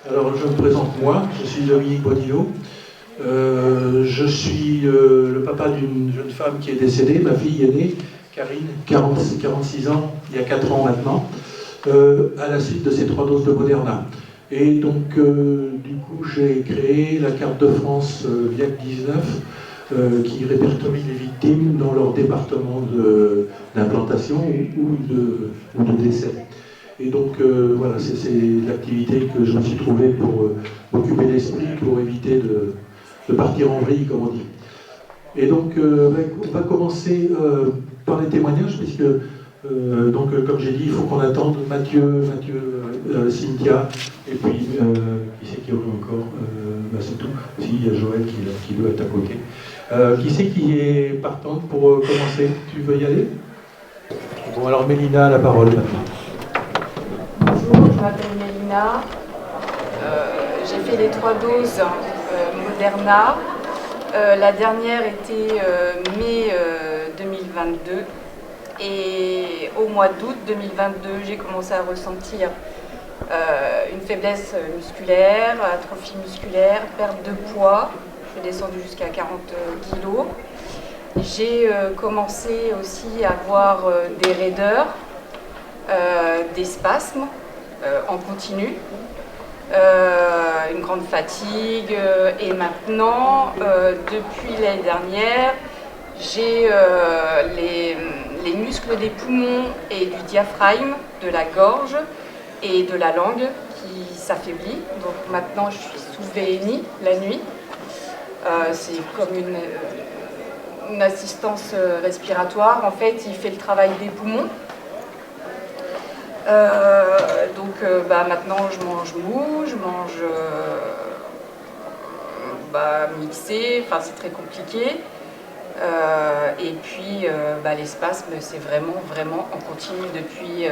Alors, je me présente moi, je suis Dominique Bonino. Je suis le papa d'une jeune femme qui est décédée, ma fille aînée, Karine, 46 ans, il y a 4 ans maintenant, à la suite de ces 3 doses de Moderna. Et donc, du coup, j'ai créé la carte de France VIAC-19 qui répertorie les victimes dans leur département d'implantation ou de décès. Et donc, voilà, c'est l'activité que je me suis trouvé pour m'occuper l'esprit, pour éviter de partir en vrille, comme on dit. Et donc, on va commencer par les témoignages, puisque, comme j'ai dit, il faut qu'on attende Mathieu, Cynthia, et puis, qui c'est qui aurait encore c'est tout. Si, il y a Joël qui doit être à côté. Qui c'est qui est partante pour commencer? Tu veux y aller? Bon, alors Mélina a la parole maintenant. Bonjour, je m'appelle Mélina. J'ai fait les 3 doses Moderna. La dernière était mai 2022. Et au mois d'août 2022, j'ai commencé à ressentir une faiblesse musculaire, atrophie musculaire, perte de poids. Je suis descendue jusqu'à 40 kilos. J'ai commencé aussi à avoir des raideurs, des spasmes en continu, une grande fatigue, et maintenant, depuis l'année dernière, j'ai les muscles des poumons et du diaphragme, de la gorge et de la langue qui s'affaiblit. Donc maintenant, je suis sous VNI la nuit. C'est comme une assistance respiratoire. En fait, il fait le travail des poumons. Maintenant je mange mou, je mange mixé, enfin c'est très compliqué. Et puis les spasmes, c'est vraiment en continu depuis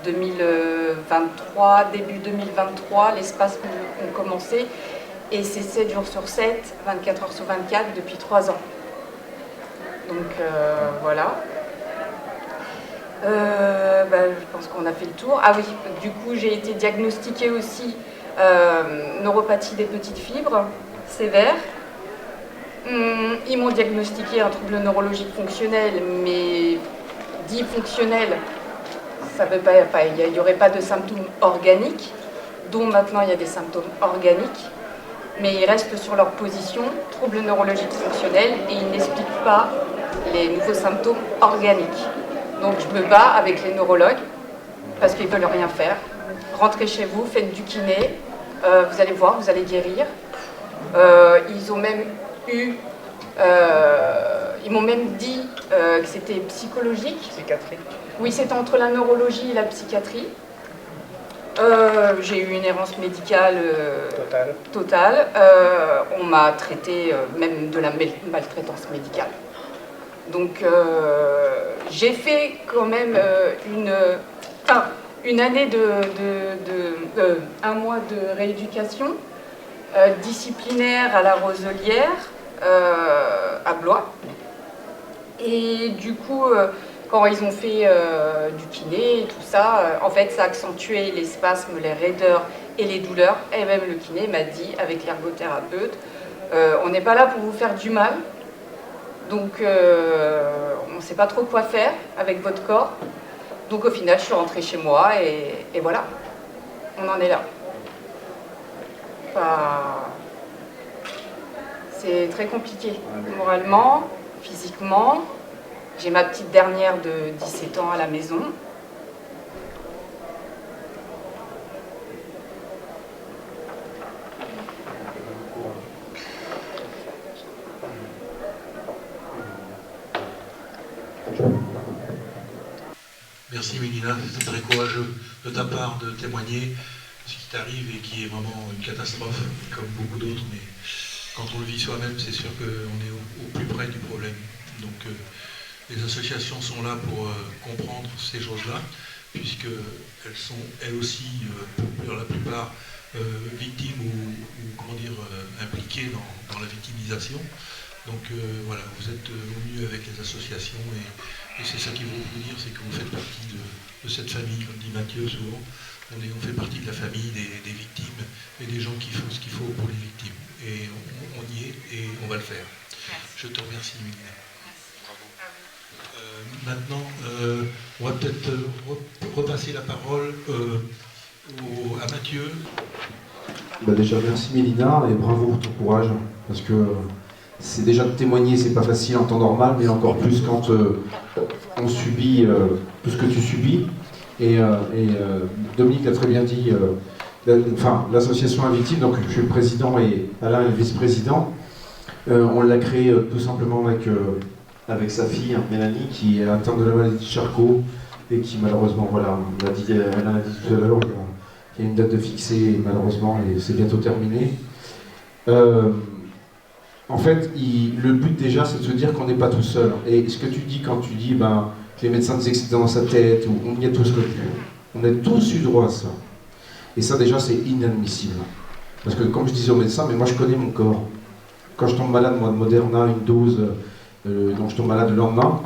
2023, début 2023, les spasmes ont commencé et c'est 7 jours sur 7, 24 heures sur 24 depuis 3 ans. Donc voilà. Je pense qu'on a fait le tour. Ah oui, du coup j'ai été diagnostiquée aussi neuropathie des petites fibres sévère. Ils m'ont diagnostiqué un trouble neurologique fonctionnel, mais dit fonctionnel, ça veut pas, il n'y aurait pas de symptômes organiques, dont maintenant il y a des symptômes organiques, mais ils restent sur leur position, trouble neurologique fonctionnel, et ils n'expliquent pas les nouveaux symptômes organiques. Donc je me bats avec les neurologues, parce qu'ils ne veulent rien faire. Rentrez chez vous, faites du kiné, vous allez voir, vous allez guérir. Ils ont même ils m'ont même dit que c'était psychologique. Psychiatrie. Oui, c'était entre la neurologie et la psychiatrie. J'ai eu une errance médicale totale. On m'a traité même de la maltraitance médicale. Donc j'ai fait quand même une année un mois de rééducation disciplinaire à la Roselière, à Blois. Et du coup, quand ils ont fait du kiné et tout ça, en fait, ça a accentué les spasmes, les raideurs et les douleurs. Et même le kiné m'a dit, avec l'ergothérapeute, on n'est pas là pour vous faire du mal. Donc, on ne sait pas trop quoi faire avec votre corps. Donc, au final, je suis rentrée chez moi et voilà, on en est là. Enfin, c'est très compliqué, moralement, physiquement. J'ai ma petite dernière de 17 ans à la maison. Merci Mélina, c'est très courageux de ta part de témoigner ce qui t'arrive et qui est vraiment une catastrophe, comme beaucoup d'autres, mais quand on le vit soi-même, c'est sûr qu'on est au plus près du problème. Donc les associations sont là pour comprendre ces choses-là, puisqu'elles sont elles aussi, pour la plupart, victimes ou impliquées dans la victimisation. Donc voilà, vous êtes au mieux avec les associations et c'est ça qu'ils vont vous dire, c'est que vous faites partie de cette famille, comme dit Mathieu souvent. On fait partie de la famille des victimes et des gens qui font ce qu'il faut pour les victimes. Et on y est et on va le faire. Je te remercie, Mélina. Maintenant, on va peut-être repasser la parole à Mathieu. Déjà, merci Mélina et bravo pour ton courage, parce que c'est déjà de témoigner, c'est pas facile en temps normal, mais encore plus quand on subit tout ce que tu subis. Et Dominique l'a très bien dit, l'association à victimes, donc je suis le président et Alain est le vice-président. On l'a créé tout simplement avec sa fille, Mélanie, qui est atteinte de la maladie de Charcot et qui malheureusement, voilà, Alain l'a dit tout à l'heure, il y a une date de fixée malheureusement et c'est bientôt terminé. En fait, le but déjà, c'est de se dire qu'on n'est pas tout seul. Et ce que tu dis quand tu dis que les médecins disaient que c'était dans sa tête, ou on y a tous connu. On a tous eu droit à ça. Et ça déjà, c'est inadmissible. Parce que comme je disais aux médecins, mais moi je connais mon corps. Quand je tombe malade, moi de Moderna, une dose, dont je tombe malade le lendemain,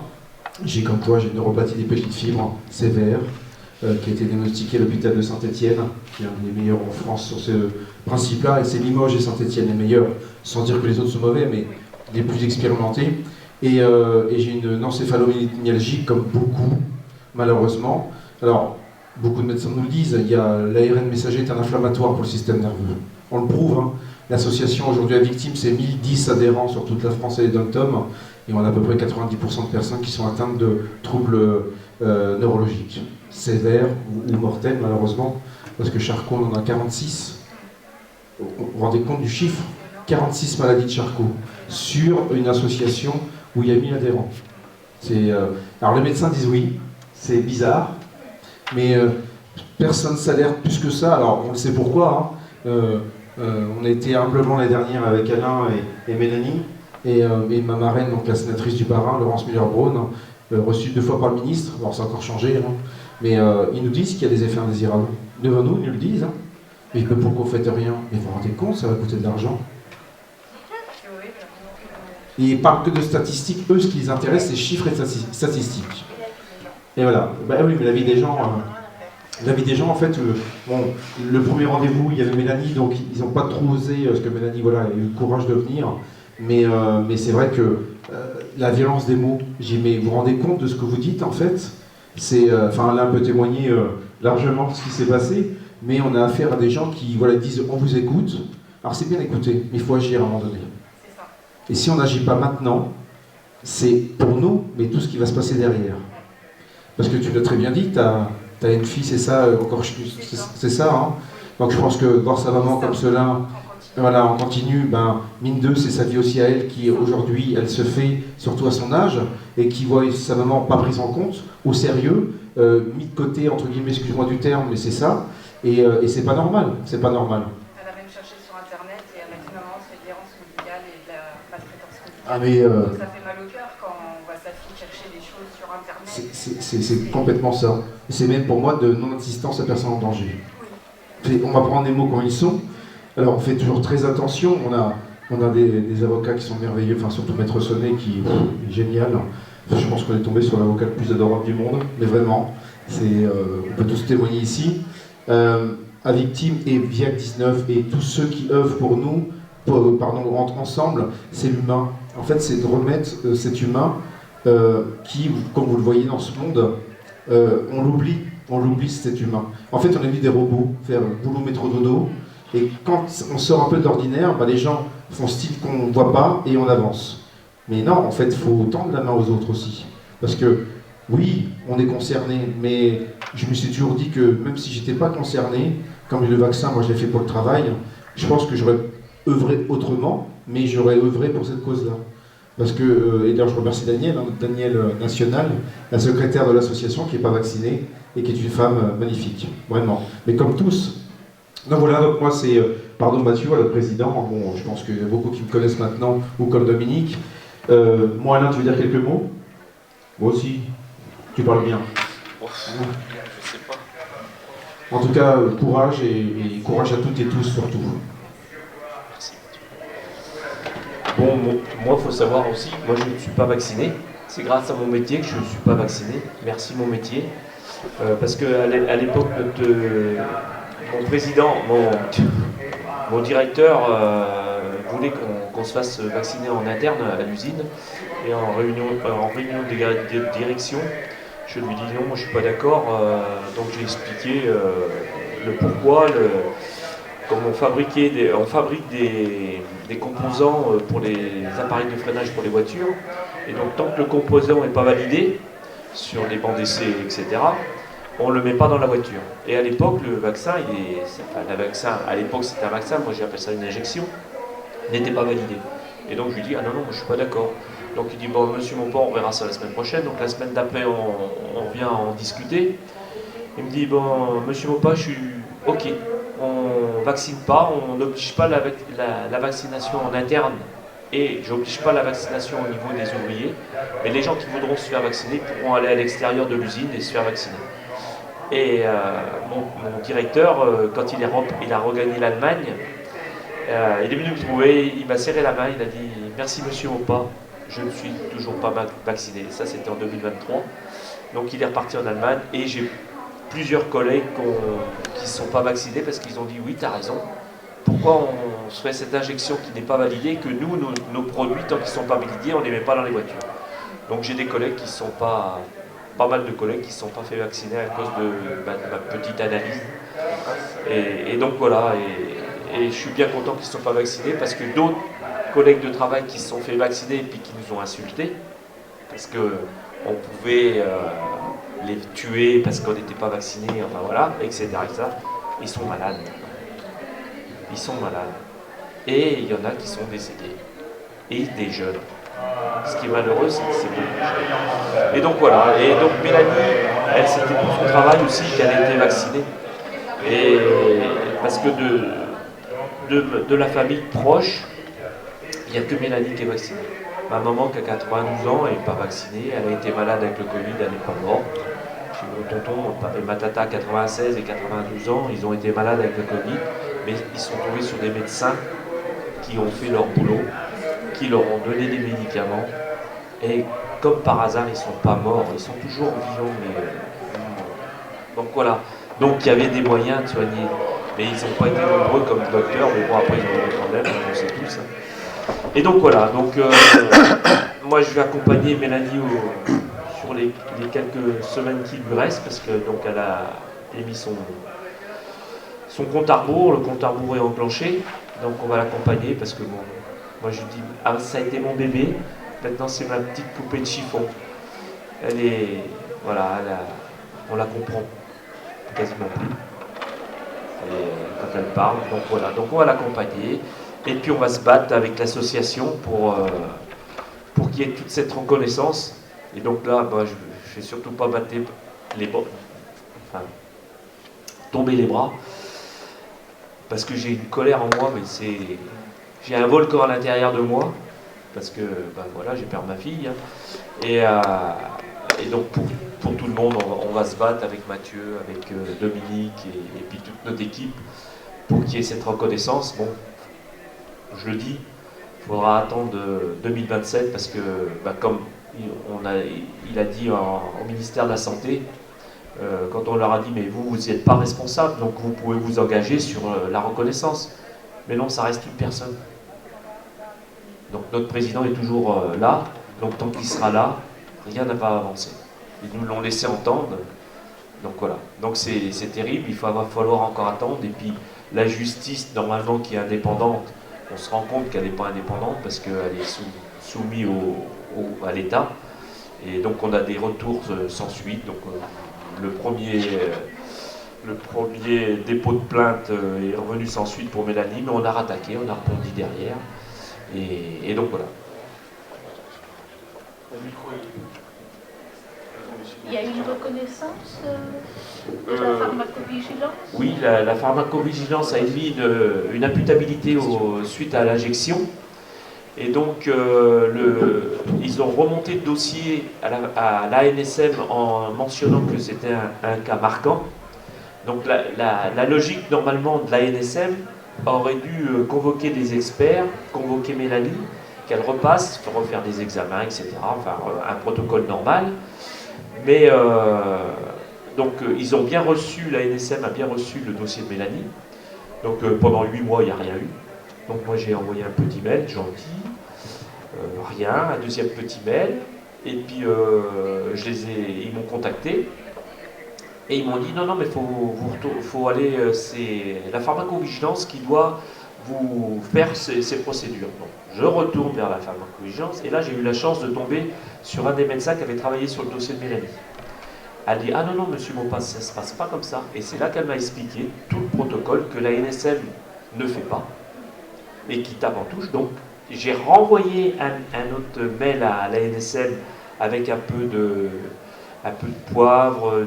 j'ai comme toi, j'ai une neuropathie des petites fibres sévère, qui a été diagnostiquée à l'hôpital de Saint-Étienne, qui est un des meilleurs en France sur ce principe-là, et c'est Limoges et Saint-Étienne les meilleurs, sans dire que les autres sont mauvais, mais les plus expérimentés. Et j'ai une encéphalomyalgie comme beaucoup, malheureusement. Alors, beaucoup de médecins nous le disent, l'ARN messager est un inflammatoire pour le système nerveux. On le prouve, hein. L'association aujourd'hui à victimes, c'est 1010 adhérents sur toute la France et les dom-tom, et on a à peu près 90% de personnes qui sont atteintes de troubles neurologiques, sévères ou mortels malheureusement, parce que Charcot on en a 46. Vous vous rendez compte du chiffre? 46 maladies de Charcot sur une association où il y a 1000 adhérents. Alors les médecins disent oui, c'est bizarre, mais personne ne s'alerte plus que ça. Alors on le sait pourquoi, hein. On a été humblement l'année dernière avec Alain et Mélanie, et ma marraine, donc la sénatrice du Bas-Rhin, Laurence Muller-Braun, reçue 2 fois par le ministre. Alors ça a encore changé, hein. Mais ils nous disent qu'il y a des effets indésirables. Devant nous, ils nous le disent, hein. Mais pourquoi vous ne faites rien? Mais vous vous rendez compte, ça va coûter de l'argent. Et ils ne parlent que de statistiques. Eux, ce qui les intéresse, c'est chiffres et statistiques. Et voilà. Oui, mais la vie des gens, en fait, le premier rendez-vous, il y avait Mélanie, donc ils n'ont pas trop osé, parce que Mélanie, voilà, a eu le courage de venir. Mais c'est vrai que la violence des mots, mais vous vous rendez compte de ce que vous dites, en fait? Alain peut témoigner largement de ce qui s'est passé, mais on a affaire à des gens qui disent on vous écoute. Alors c'est bien écouter, mais il faut agir à un moment donné. Et si on n'agit pas maintenant, c'est pour nous, mais tout ce qui va se passer derrière. Parce que tu l'as très bien dit, tu as une fille, c'est ça, c'est ça. Hein. Donc je pense que voir sa maman comme cela, voilà, on continue, mine de, c'est sa vie aussi à elle qui aujourd'hui, elle se fait, surtout à son âge, et qui voit sa maman pas prise en compte, au sérieux, mis de côté, entre guillemets, excuse-moi du terme, mais c'est ça, et c'est pas normal, c'est pas normal. Elle a même cherché sur internet et elle m'a dit maman, c'est de l'errance médicale et de la maltraitance médicale. Ah mais donc ça fait mal au cœur quand on voit sa fille chercher des choses sur internet. C'est complètement ça. C'est même pour moi de non-assistance à personne en danger. Oui. On va prendre les mots quand ils sont. Alors on fait toujours très attention. On a des avocats qui sont merveilleux, enfin surtout Maître Sonnet qui est génial. Je pense qu'on est tombé sur l'avocat le plus adorable du monde, mais vraiment, on peut tous témoigner ici. À Victimes et VIAC 19 et tous ceux qui œuvrent pour nous, ensemble, c'est l'humain. En fait, c'est de remettre cet humain qui, comme vous le voyez dans ce monde, on l'oublie cet humain. En fait, on a vu des robots faire boulot, métro, dodo, et quand on sort un peu de l'ordinaire, les gens font style qu'on ne voit pas et on avance. Mais non, en fait, il faut tendre la main aux autres aussi. Parce que, oui, on est concerné, mais je me suis toujours dit que même si j'étais pas concerné, comme le vaccin, moi je l'ai fait pour le travail, je pense que j'aurais œuvré autrement, mais j'aurais œuvré pour cette cause-là. Parce que, et d'ailleurs je remercie Daniel National, la secrétaire de l'association qui n'est pas vaccinée et qui est une femme magnifique, vraiment. Mais comme tous. Donc voilà, donc moi c'est, pardon Mathieu, le président, bon, je pense qu'il y a beaucoup qui me connaissent maintenant, ou comme Dominique. Moi Alain, tu veux dire quelques mots? Moi aussi, tu parles bien. Je sais pas. En tout cas, courage et courage à toutes et tous surtout. Merci. Bon, moi, il faut savoir aussi, moi je ne suis pas vacciné. C'est grâce à mon métier que je ne suis pas vacciné. Merci mon métier. Parce qu'à l'époque de mon président, Mon directeur voulait qu'on se fasse vacciner en interne à l'usine. Et en réunion de direction, je lui dis non, moi je suis pas d'accord. Donc j'ai expliqué le pourquoi. Comme on fabrique des composants pour les appareils de freinage pour les voitures. Et donc tant que le composant n'est pas validé sur les bancs d'essai, etc., on ne le met pas dans la voiture. Et à l'époque, le vaccin, à l'époque c'était un vaccin, moi j'appelle ça une injection, n'était pas validé. Et donc je lui dis, ah non, moi je suis pas d'accord. Donc il dit, bon monsieur Mauport, on verra ça la semaine prochaine. Donc la semaine d'après, on vient en discuter. Il me dit, bon monsieur Mauport, je suis ok, on vaccine pas, on n'oblige pas la vaccination en interne. Et j'oblige pas la vaccination au niveau des ouvriers, mais les gens qui voudront se faire vacciner pourront aller à l'extérieur de l'usine et se faire vacciner. Et mon directeur, quand il a regagné l'Allemagne, il est venu me trouver, il m'a serré la main, il a dit « Merci monsieur Opa, je ne suis toujours pas vacciné ». Ça c'était en 2023. Donc il est reparti en Allemagne et j'ai plusieurs collègues qui ne sont pas vaccinés parce qu'ils ont dit « Oui, tu as raison, pourquoi on se fait cette injection qui n'est pas validée, que nous, nos produits, tant qu'ils ne sont pas validés, on ne les met pas dans les voitures ». Donc j'ai des collègues qui ne sont pas... Pas mal de collègues qui ne se sont pas fait vacciner à cause de ma petite analyse. Et donc voilà, et je suis bien content qu'ils ne se sont pas vaccinés parce que d'autres collègues de travail qui se sont fait vacciner et puis qui nous ont insultés, parce qu'on pouvait les tuer parce qu'on n'était pas vaccinés, enfin voilà, etc., etc. Ils sont malades. Ils sont malades. Et il y en a qui sont décédés. Et des jeunes. Ce qui est malheureux, c'est que c'est beaucoup. Et donc voilà, et donc Mélanie, elle c'était pour son travail aussi qu'elle a été vaccinée. Et parce que de la famille proche, il n'y a que Mélanie qui est vaccinée. Ma maman qui a 92 ans n'est pas vaccinée, elle a été malade avec le Covid, elle n'est pas morte. Chez mon tonton et ma tata 96 et 92 ans, ils ont été malades avec le Covid, mais ils sont tombés sur des médecins qui ont fait leur boulot, qui leur ont donné des médicaments, et comme par hasard, ils ne sont pas morts, ils sont toujours vivants, mais... Donc voilà, donc il y avait des moyens de soigner, mais ils n'ont pas été nombreux comme docteurs, mais bon, après ils ont eu des problèmes, on sait tous. Et donc voilà, donc moi je vais accompagner Mélanie sur les quelques semaines qui lui restent, parce que donc elle a émis son compte à rebours, le compte à rebours est enclenché, donc on va l'accompagner, parce que bon, moi je dis, ah, ça a été mon bébé, maintenant c'est ma petite poupée de chiffon. Elle est, voilà, on la comprend quasiment plus. Quand elle parle, donc voilà, donc on va l'accompagner, et puis on va se battre avec l'association pour qu'il y ait toute cette reconnaissance. Et donc là, bah, je ne vais surtout pas battre les bras, enfin, tomber les bras, parce que j'ai une colère en moi, mais j'ai un volcan à l'intérieur de moi, parce que ben voilà, j'ai perdu ma fille, hein. Et donc pour tout le monde, on va se battre avec Mathieu, avec Dominique et puis toute notre équipe pour qu'il y ait cette reconnaissance. Bon, je le dis, il faudra attendre 2027 parce que ben, comme il a dit au ministère de la Santé, quand on leur a dit mais vous n'y êtes pas responsable, donc vous pouvez vous engager sur la reconnaissance. Mais non, ça reste une personne. Donc notre président est toujours là, donc tant qu'il sera là, rien n'a pas avancé. Ils nous l'ont laissé entendre, donc voilà. Donc c'est terrible, il va falloir encore attendre, et puis la justice, normalement, qui est indépendante, on se rend compte qu'elle n'est pas indépendante, parce qu'elle est soumise à l'État, et donc on a des retours sans suite, donc le premier dépôt de plainte est revenu sans suite pour Mélanie, mais on a rattaqué, on a rebondi derrière, et donc voilà. Il y a une reconnaissance de la pharmacovigilance? Oui, la pharmacovigilance a émis une imputabilité suite à l'injection. Et donc, ils ont remonté le dossier à l'ANSM en mentionnant que c'était un cas marquant. Donc, la logique, normalement, de l'ANSM aurait dû convoquer des experts, convoquer Mélanie, qu'elle repasse, refaire des examens, etc. Enfin, un protocole normal. Mais, donc, ils ont bien reçu, l'ANSM a bien reçu le dossier de Mélanie. Donc pendant 8 mois, il n'y a rien eu. Donc moi j'ai envoyé un petit mail gentil, rien, un deuxième petit mail, et puis ils m'ont contacté, et ils m'ont dit non, mais faut aller, c'est la pharmacovigilance qui doit vous faire ces procédures. Donc, je retourne vers la pharmacovigilance, et là j'ai eu la chance de tomber sur un des médecins qui avait travaillé sur le dossier de Mélanie. Elle dit, ah non, monsieur Maupas, ça ne se passe pas comme ça. Et c'est là qu'elle m'a expliqué tout le protocole que la NSM ne fait pas et qui tape en touche. Donc, j'ai renvoyé un autre mail à la NSM avec un peu de poivre,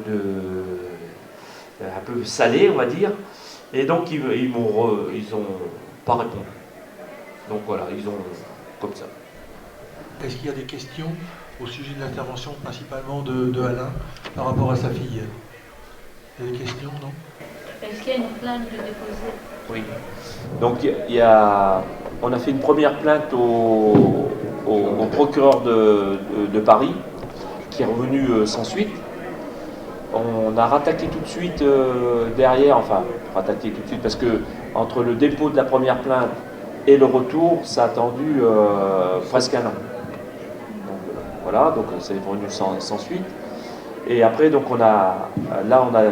un peu salé, on va dire. Et donc, ils ont pas répondu. Donc voilà, ils ont comme ça. Est-ce qu'il y a des questions au sujet de l'intervention principalement de Alain par rapport à sa fille? Il y a des questions, non? Est-ce qu'il y a une plainte de déposer? Oui. Donc on a fait une première plainte au procureur de Paris, qui est revenu sans suite. On a rattaqué tout de suite derrière, enfin rattaqué tout de suite parce que entre le dépôt de la première plainte et le retour, ça a attendu presque un an. Voilà, donc c'est revenu sans suite. Et après, donc on a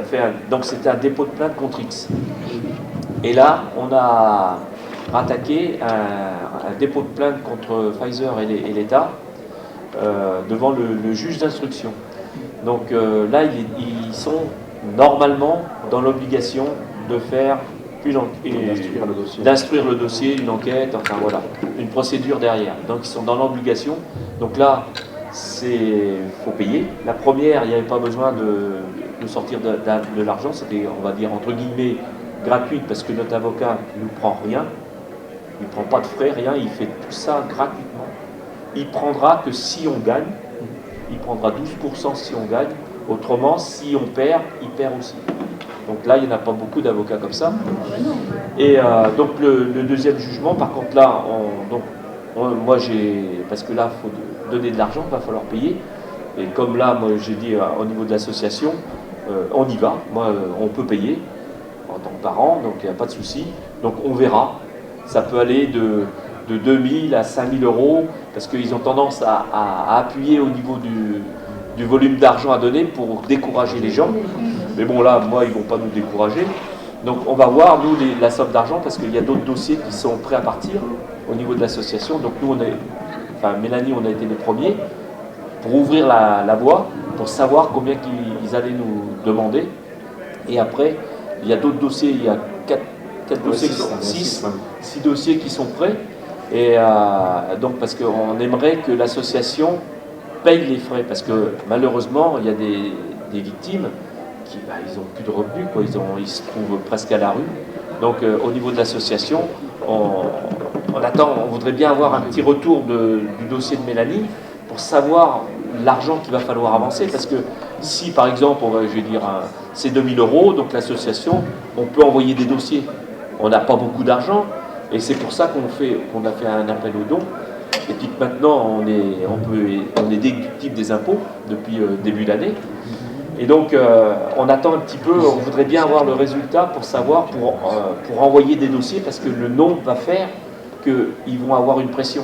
fait donc c'était un dépôt de plainte contre X. Et là, on a rattaqué un dépôt de plainte contre Pfizer et l'État devant le juge d'instruction. Donc là, ils sont normalement dans l'obligation de faire d'instruire le dossier, une enquête, enfin voilà, une procédure derrière. Donc ils sont dans l'obligation. Donc là, faut payer. La première, il n'y avait pas besoin de sortir de l'argent, c'était, on va dire, entre guillemets, gratuite, parce que notre avocat ne nous prend rien, il ne prend pas de frais, rien, il fait tout ça gratuitement. Il prendra que si on gagne, il prendra 12% si on gagne, autrement, si on perd, il perd aussi. Donc là, il n'y en a pas beaucoup d'avocats comme ça. Et donc le deuxième jugement, par contre là, moi parce que là, il faut donner de l'argent, il va falloir payer. Et comme là, moi j'ai dit au niveau de l'association, on y va, moi on peut payer en tant que parent, donc il n'y a pas de souci. Donc on verra, ça peut aller de 2000 à 5000 euros, parce qu'ils ont tendance à appuyer au niveau du volume d'argent à donner pour décourager les gens. Mais bon là, moi ils ne vont pas nous décourager. Donc on va voir, nous, la somme d'argent, parce qu'il y a d'autres dossiers qui sont prêts à partir au niveau de l'association. Donc nous, Mélanie, on a été les premiers pour ouvrir la voie, pour savoir combien ils allaient nous demander. Et après, il y a d'autres dossiers, il y a 4 dossiers, 6 dossiers qui sont prêts. Et donc parce qu'on aimerait que l'association paye les frais, parce que malheureusement, il y a des victimes qui ils n'ont plus de revenus, quoi. Ils se trouvent presque à la rue. Donc au niveau de l'association, on voudrait bien avoir un petit retour du dossier de Mélanie pour savoir l'argent qu'il va falloir avancer, parce que si par exemple, c'est 2000 euros, donc l'association, on peut envoyer des dossiers. On n'a pas beaucoup d'argent, et c'est pour ça qu'on a fait un appel aux dons, et puis que maintenant on est déductible des impôts depuis début d'année. Et donc on attend un petit peu, on voudrait bien avoir le résultat pour savoir, pour envoyer des dossiers, parce que le nombre va faire qu'ils vont avoir une pression.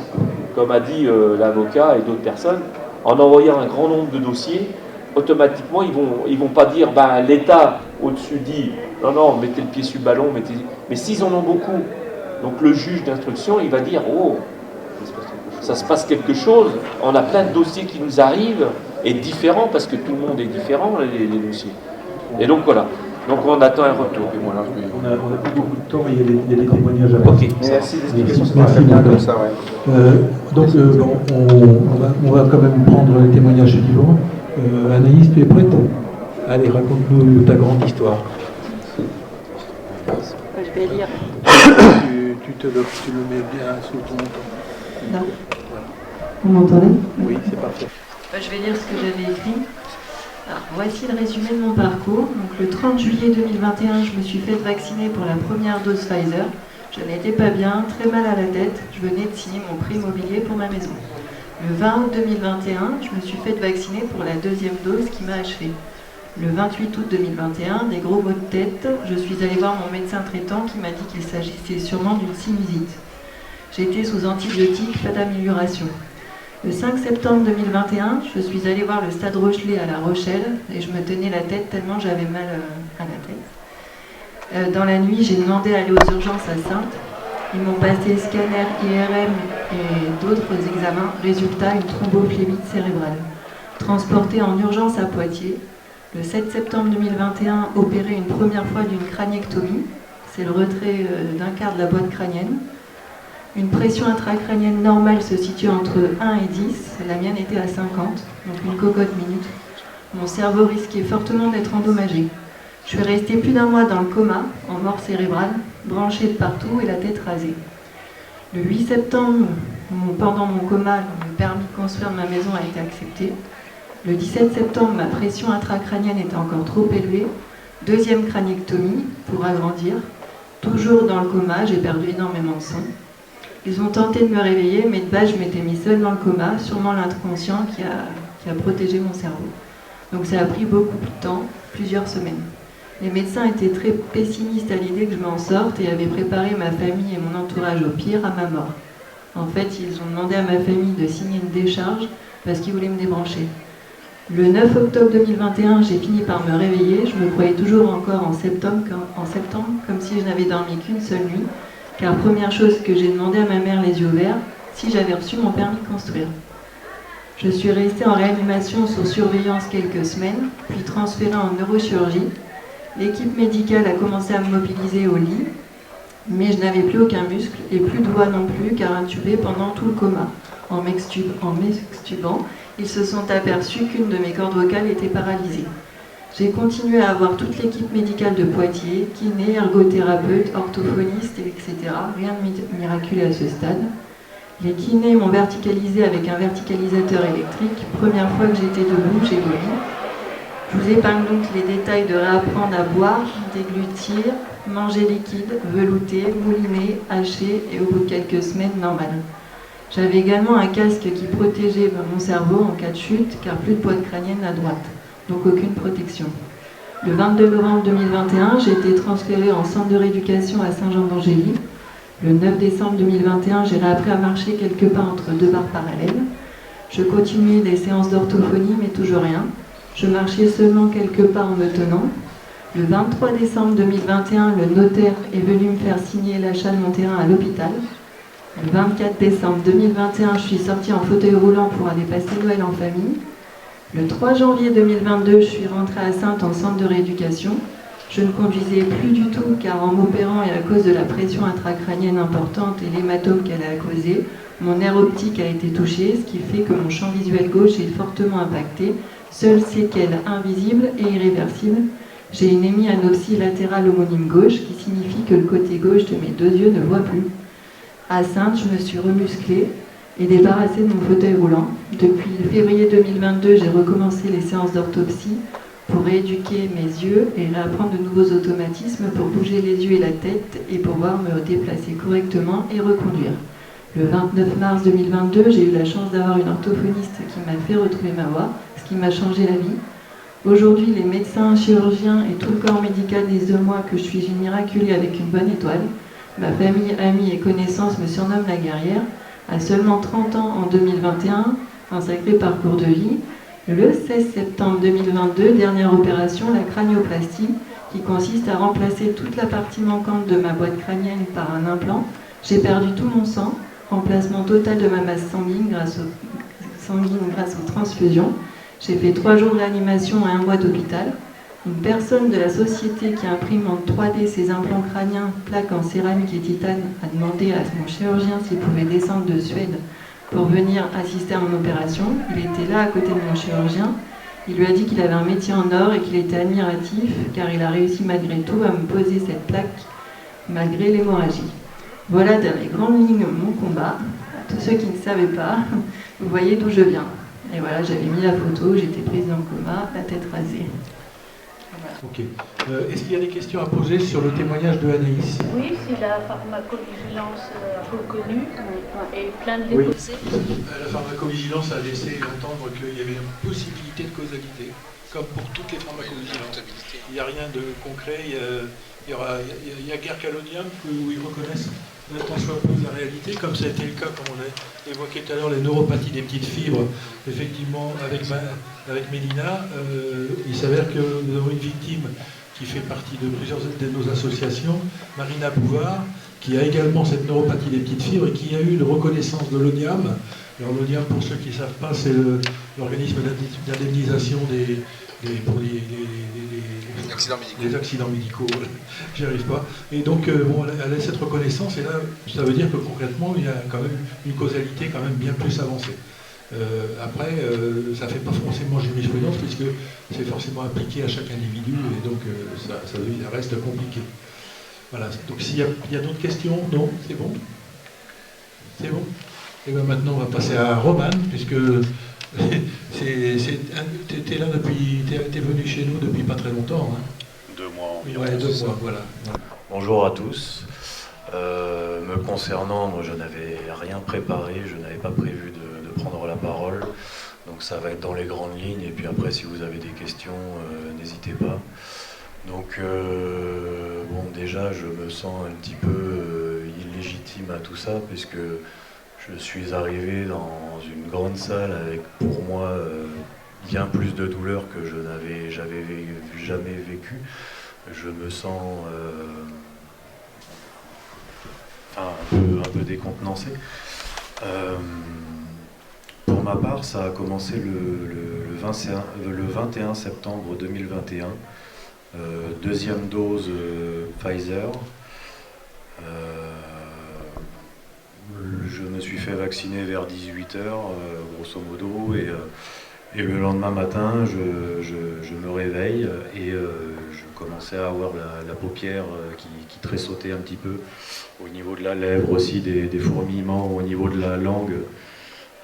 Comme a dit l'avocat et d'autres personnes, en envoyant un grand nombre de dossiers, automatiquement ils vont pas dire, l'État au-dessus dit, non, mettez le pied sur le ballon, mais s'ils en ont beaucoup, donc le juge d'instruction, il va dire, oh, ça se passe quelque chose, on a plein de dossiers qui nous arrivent, et différents, parce que tout le monde est différent, les dossiers. Et donc voilà, donc on attend un retour. On n'a pas beaucoup de temps, mais il y a des témoignages à faire. Ok, merci d'explication, Merci bien beaucoup. comme ça, ouais. Donc on va quand même prendre les témoignages suivants. Anaïs, tu es prête? Allez, raconte-nous ta grande histoire. Je vais lire. Tu le mets bien sous ton menton. Là. Vous m'entendez? Oui, c'est parfait. Je vais lire ce que j'avais écrit. Alors, voici le résumé de mon parcours. Donc, le 30 juillet 2021, je me suis fait vacciner pour la première dose Pfizer. Je n'étais pas bien, très mal à la tête. Je venais de signer mon prêt immobilier pour ma maison. Le 20 août 2021, je me suis fait vacciner pour la deuxième dose qui m'a achevé. Le 28 août 2021, des gros maux de tête, je suis allée voir mon médecin traitant qui m'a dit qu'il s'agissait sûrement d'une sinusite. J'étais sous antibiotiques, pas d'amélioration. Le 5 septembre 2021, je suis allée voir le Stade Rochelet à La Rochelle et je me tenais la tête tellement j'avais mal à la tête. Dans la nuit, j'ai demandé à aller aux urgences à Saintes. Ils m'ont passé scanner, IRM et d'autres examens. Résultat, une thromboplémite cérébrale. Transportée en urgence à Poitiers. Le 7 septembre 2021, opérée une première fois d'une craniectomie. C'est le retrait d'un quart de la boîte crânienne. Une pression intracrânienne normale se situe entre 1 et 10. La mienne était à 50, donc une cocotte minute. Mon cerveau risquait fortement d'être endommagé. Je suis restée plus d'un mois dans le coma, en mort cérébrale, branchée de partout et la tête rasée. Le 8 septembre, pendant mon coma, le permis de construire ma maison a été accepté. Le 17 septembre, ma pression intracrânienne était encore trop élevée. Deuxième craniectomie pour agrandir. Toujours dans le coma, j'ai perdu énormément de sang. Ils ont tenté de me réveiller, mais de base, je m'étais mis seule dans le coma, sûrement l'inconscient qui a protégé mon cerveau. Donc ça a pris beaucoup de temps, plusieurs semaines. Les médecins étaient très pessimistes à l'idée que je m'en sorte et avaient préparé ma famille et mon entourage au pire, à ma mort. En fait, ils ont demandé à ma famille de signer une décharge parce qu'ils voulaient me débrancher. Le 9 octobre 2021, j'ai fini par me réveiller. Je me croyais toujours encore en septembre, comme si je n'avais dormi qu'une seule nuit. Car première chose que j'ai demandé à ma mère les yeux ouverts, si j'avais reçu mon permis de construire. Je suis restée en réanimation sous surveillance quelques semaines, puis transférée en neurochirurgie. L'équipe médicale a commencé à me mobiliser au lit, mais je n'avais plus aucun muscle et plus de doigts non plus, car intubée pendant tout le coma. En m'extubant, ils se sont aperçus qu'une de mes cordes vocales était paralysée. J'ai continué à avoir toute l'équipe médicale de Poitiers, kiné, ergothérapeute, orthophoniste, etc. Rien de miraculeux à ce stade. Les kinés m'ont verticalisé avec un verticalisateur électrique. Première fois que j'étais debout, j'ai vomi. Je vous épargne donc les détails de réapprendre à boire, déglutir, manger liquide, velouter, mouliner, hacher et au bout de quelques semaines, normal. J'avais également un casque qui protégeait mon cerveau en cas de chute, car plus de boîte crânienne à droite. Donc aucune protection. Le 22 novembre 2021, j'ai été transférée en centre de rééducation à Saint-Jean-d'Angély. Le 9 décembre 2021, j'ai réappris à marcher quelque part entre deux barres parallèles. Je continuais des séances d'orthophonie, mais toujours rien. Je marchais seulement quelque part en me tenant. Le 23 décembre 2021, le notaire est venu me faire signer l'achat de mon terrain à l'hôpital. Le 24 décembre 2021, je suis sortie en fauteuil roulant pour aller passer Noël en famille. Le 3 janvier 2022, je suis rentrée à Saintes en centre de rééducation. Je ne conduisais plus du tout car en m'opérant et à cause de la pression intracrânienne importante et l'hématome qu'elle a causé, mon nerf optique a été touché, ce qui fait que mon champ visuel gauche est fortement impacté. Seule séquelle invisible et irréversible. J'ai une hémianopsie latérale homonyme gauche qui signifie que le côté gauche de mes deux yeux ne voit plus. À Saintes, je me suis remusclée et débarrassée de mon fauteuil roulant. Depuis février 2022, j'ai recommencé les séances d'orthopsie pour rééduquer mes yeux et réapprendre de nouveaux automatismes pour bouger les yeux et la tête et pouvoir me déplacer correctement et reconduire. Le 29 mars 2022, j'ai eu la chance d'avoir une orthophoniste qui m'a fait retrouver ma voix, ce qui m'a changé la vie. Aujourd'hui, les médecins, chirurgiens et tout le corps médical disent de moi que je suis une miraculée avec une bonne étoile. Ma famille, amis et connaissances me surnomment la guerrière. À seulement 30 ans en 2021, un sacré parcours de vie. Le 16 septembre 2022, dernière opération, la cranioplastie, qui consiste à remplacer toute la partie manquante de ma boîte crânienne par un implant. J'ai perdu tout mon sang, remplacement total de ma masse sanguine grâce aux transfusions. J'ai fait 3 jours de réanimation et 1 mois d'hôpital. Une personne de la société qui imprime en 3D ses implants crâniens, plaques en céramique et titane, a demandé à mon chirurgien s'il pouvait descendre de Suède pour venir assister à mon opération. Il était là à côté de mon chirurgien. Il lui a dit qu'il avait un métier en or et qu'il était admiratif car il a réussi malgré tout à me poser cette plaque malgré l'hémorragie. Voilà dans les grandes lignes mon combat. À tous ceux qui ne savaient pas, vous voyez d'où je viens. Et voilà, j'avais mis la photo, j'étais prise dans le coma, la tête rasée. Ok. Est-ce qu'il y a des questions à poser sur le témoignage de Anaïs? Oui, si la pharmacovigilance a reconnu et plein de Oui. déposés. La pharmacovigilance a laissé entendre qu'il y avait une possibilité de causalité, comme pour toutes les pharmacovigilances. Il n'y a rien de concret, il y a guère qu'à l'odium où ils reconnaissent tant soit peu la réalité, comme ça a été le cas, comme on a évoqué tout à l'heure, les neuropathies des petites fibres. Effectivement, avec Mélina, il s'avère que nous avons une victime qui fait partie de plusieurs de nos associations, Marina Bouvard, qui a également cette neuropathie des petites fibres et qui a eu une reconnaissance de l'ONIAM. Alors l'ONIAM, pour ceux qui ne savent pas, c'est l'organisme d'indemnisation pour les accidents médicaux. J'y arrive pas. Et donc, bon, elle a cette reconnaissance, et là, ça veut dire que concrètement, il y a quand même une causalité quand même bien plus avancée. Après, ça ne fait pas forcément jurisprudence, puisque c'est forcément appliqué à chaque individu, et donc ça reste compliqué. Voilà. Donc s'il y a d'autres questions, non, c'est bon. C'est bon. Et bien maintenant, on va passer à Roman, puisque t'es là depuis, t'es venu chez nous depuis pas très longtemps. Hein. 2 mois. Oui, ouais, 2 mois, voilà. Bonjour à tous. Me concernant, moi je n'avais rien préparé, je n'avais pas prévu de prendre la parole. Donc ça va être dans les grandes lignes, et puis après si vous avez des questions, n'hésitez pas. Donc bon, déjà je me sens un petit peu illégitime à tout ça, puisque je suis arrivé dans une grande salle avec pour moi bien plus de douleur que je n'avais jamais vécu. Je me sens un peu décontenancé. Pour ma part, ça a commencé le 21 septembre 2021. Deuxième dose Pfizer. Je me suis fait vacciner vers 18h, grosso modo, et le lendemain matin, je me réveille et je commençais à avoir la paupière qui tressautait un petit peu, au niveau de la lèvre aussi, des fourmillements, au niveau de la langue,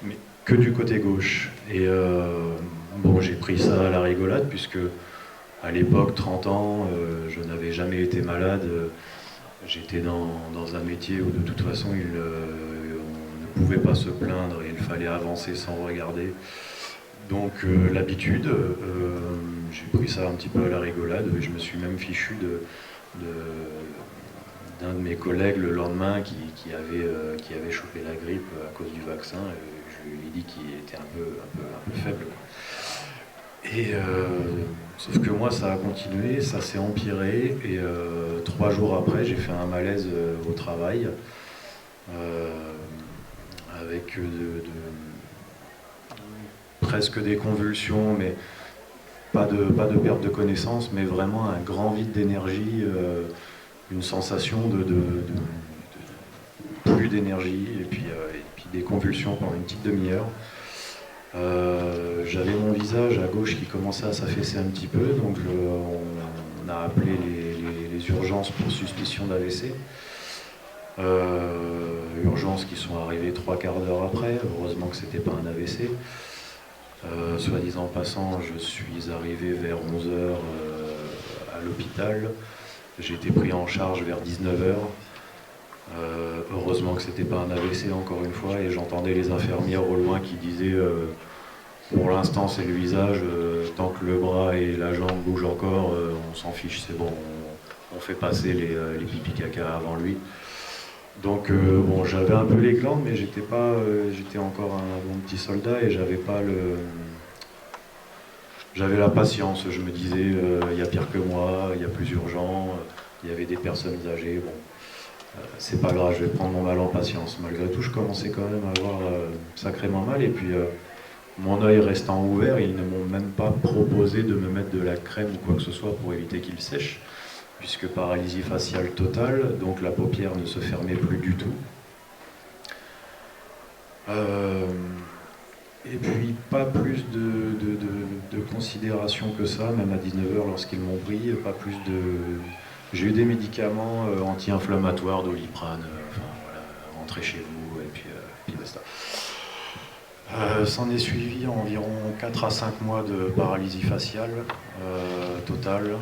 mais que du côté gauche. Et bon, j'ai pris ça à la rigolade, puisque à l'époque, 30 ans, je n'avais jamais été malade. J'étais dans un métier où de toute façon on ne pouvait pas se plaindre et il fallait avancer sans regarder. Donc l'habitude, j'ai pris ça un petit peu à la rigolade, et je me suis même fichu d'un de mes collègues le lendemain qui avait chopé la grippe à cause du vaccin, et je lui ai dit qu'il était un peu faible. Et sauf que moi ça a continué, ça s'est empiré, et 3 jours après j'ai fait un malaise au travail avec presque des convulsions, mais pas de perte de connaissance, mais vraiment un grand vide d'énergie, une sensation de plus d'énergie, et puis des convulsions pendant une petite demi-heure. J'avais mon visage à gauche qui commençait à s'affaisser un petit peu, donc on a appelé les urgences pour suspicion d'AVC. Urgences qui sont arrivées 3/4 d'heure après, heureusement que c'était pas un AVC. Soit disant en passant, je suis arrivé vers 11h à l'hôpital, j'ai été pris en charge vers 19h. Heureusement que c'était pas un AVC encore une fois, et j'entendais les infirmières au loin qui disaient pour l'instant c'est le visage, tant que le bras et la jambe bougent encore, on s'en fiche, c'est bon, on fait passer les pipi caca avant lui. Donc bon, j'avais un peu les glandes, mais j'étais encore un bon petit soldat, et j'avais la patience. Je me disais il y a pire que moi, il y a plus urgent, il y avait des personnes âgées, bon. C'est pas grave, je vais prendre mon mal en patience. Malgré tout, je commençais quand même à avoir sacrément mal, et puis mon œil restant ouvert, ils ne m'ont même pas proposé de me mettre de la crème ou quoi que ce soit pour éviter qu'il sèche, puisque paralysie faciale totale, donc la paupière ne se fermait plus du tout. Et puis pas plus de considération que ça, même à 19h lorsqu'ils m'ont pris, pas plus de... J'ai eu des médicaments anti-inflammatoires, Doliprane, enfin voilà, rentrez chez vous, et puis basta. S'en est suivi environ 4 à 5 mois de paralysie faciale totale.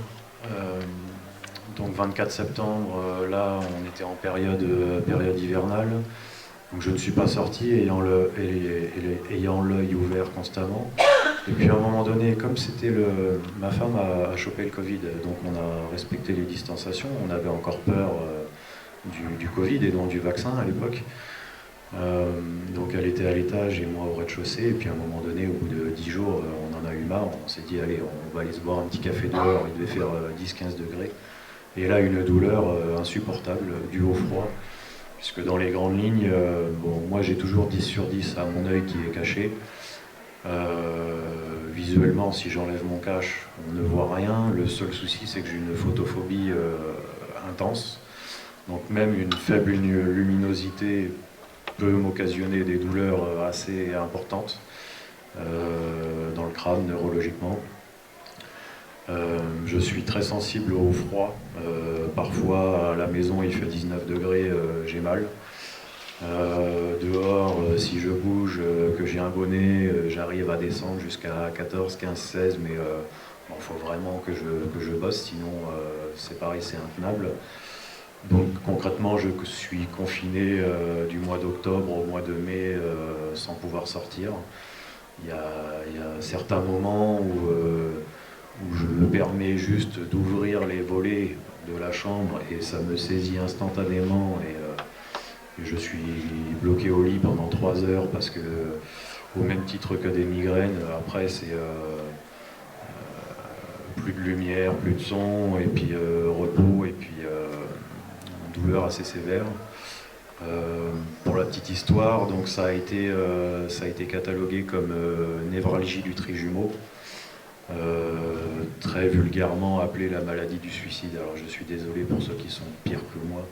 Donc 24 septembre, là on était en période hivernale. Donc je ne suis pas sorti ayant l'œil ouvert constamment. Et puis à un moment donné, comme ma femme a chopé le Covid, donc on a respecté les distanciations, on avait encore peur du Covid et donc du vaccin à l'époque. Donc elle était à l'étage et moi au rez-de-chaussée, et puis à un moment donné, au bout de 10 jours, on en a eu marre, on s'est dit allez, on va aller se boire un petit café dehors, il devait faire 10-15 degrés. Et là, une douleur insupportable, due au froid, puisque dans les grandes lignes, moi j'ai toujours 10 sur 10 à mon œil qui est caché. Visuellement, si j'enlève mon cache, on ne voit rien. Le seul souci, c'est que j'ai une photophobie intense. Donc même une faible luminosité peut m'occasionner des douleurs assez importantes dans le crâne, neurologiquement. Je suis très sensible au froid. Parfois, à la maison, il fait 19 degrés, j'ai mal. Dehors, si je bouge, que j'ai un bonnet, j'arrive à descendre jusqu'à 14, 15, 16, mais il faut vraiment que je bosse, sinon c'est pareil, c'est intenable. Donc concrètement, je suis confiné du mois d'octobre au mois de mai sans pouvoir sortir. Il y a certains moments où je me permets juste d'ouvrir les volets de la chambre et ça me saisit instantanément et je suis bloqué au lit pendant 3 heures parce que, au même titre que des migraines, après c'est plus de lumière, plus de son, et puis repos, et puis une douleur assez sévère. Pour la petite histoire, donc ça a été catalogué comme névralgie du trijumeau, très vulgairement appelée la maladie du suicide. Alors je suis désolé pour ceux qui sont pires que moi.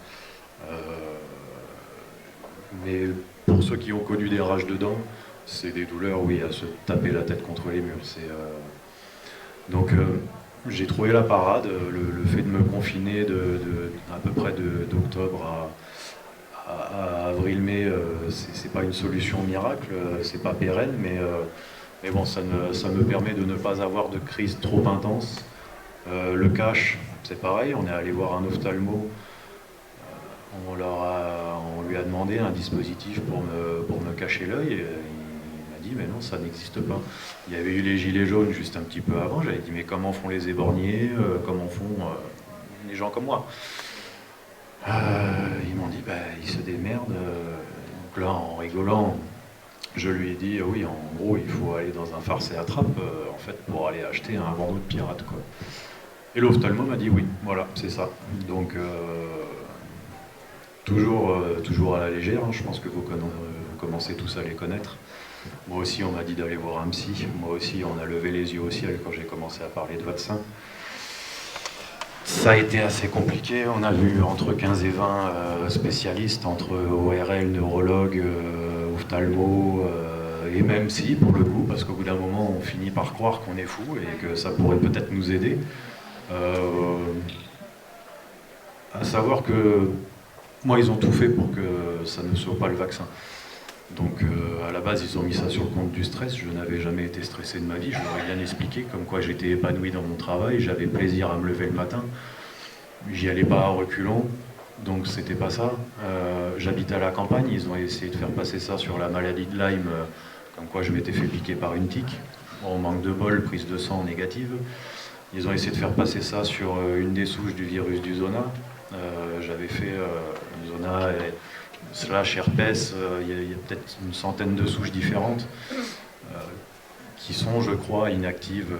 Mais pour ceux qui ont connu des rages de dents, c'est des douleurs, oui, à se taper la tête contre les murs. Donc j'ai trouvé la parade, le fait de me confiner à peu près d'octobre à avril-mai, c'est pas une solution miracle, c'est pas pérenne, mais bon, ça me permet de ne pas avoir de crise trop intense. Le cache, c'est pareil, on est allé voir un ophtalmo. On lui a demandé un dispositif pour me cacher l'œil et il m'a dit mais non, ça n'existe pas. Il y avait eu les gilets jaunes juste un petit peu avant, j'avais dit mais comment font les éborgnés, comment font les gens comme moi. Ils m'ont dit ils se démerdent. Donc là, en rigolant, je lui ai dit oui, en gros il faut aller dans un farce et attrape en fait pour aller acheter un bandeau de pirate quoi. Et l'ophtalmo m'a dit oui, voilà, c'est ça. Donc toujours à la légère, hein. Je pense que vous commencez tous à les connaître. Moi aussi, on m'a dit d'aller voir un psy. Moi aussi, on a levé les yeux au ciel quand j'ai commencé à parler de vaccin. Ça a été assez compliqué. On a vu entre 15 et 20 spécialistes, entre ORL, neurologues, ophtalmo et même psy, pour le coup, parce qu'au bout d'un moment, on finit par croire qu'on est fou et que ça pourrait peut-être nous aider. À savoir que moi, ils ont tout fait pour que ça ne soit pas le vaccin. Donc, à la base, ils ont mis ça sur le compte du stress. Je n'avais jamais été stressé de ma vie. Je leur ai bien expliqué, comme quoi j'étais épanoui dans mon travail. J'avais plaisir à me lever le matin. J'y allais pas à reculons. Donc, c'était pas ça. J'habite à la campagne. Ils ont essayé de faire passer ça sur la maladie de Lyme, comme quoi je m'étais fait piquer par une tique. Bon, manque de bol, prise de sang négative. Ils ont essayé de faire passer ça sur une des souches du virus du Zona. J'avais fait Zona / herpès, il y a peut-être une centaine de souches différentes qui sont, je crois, inactives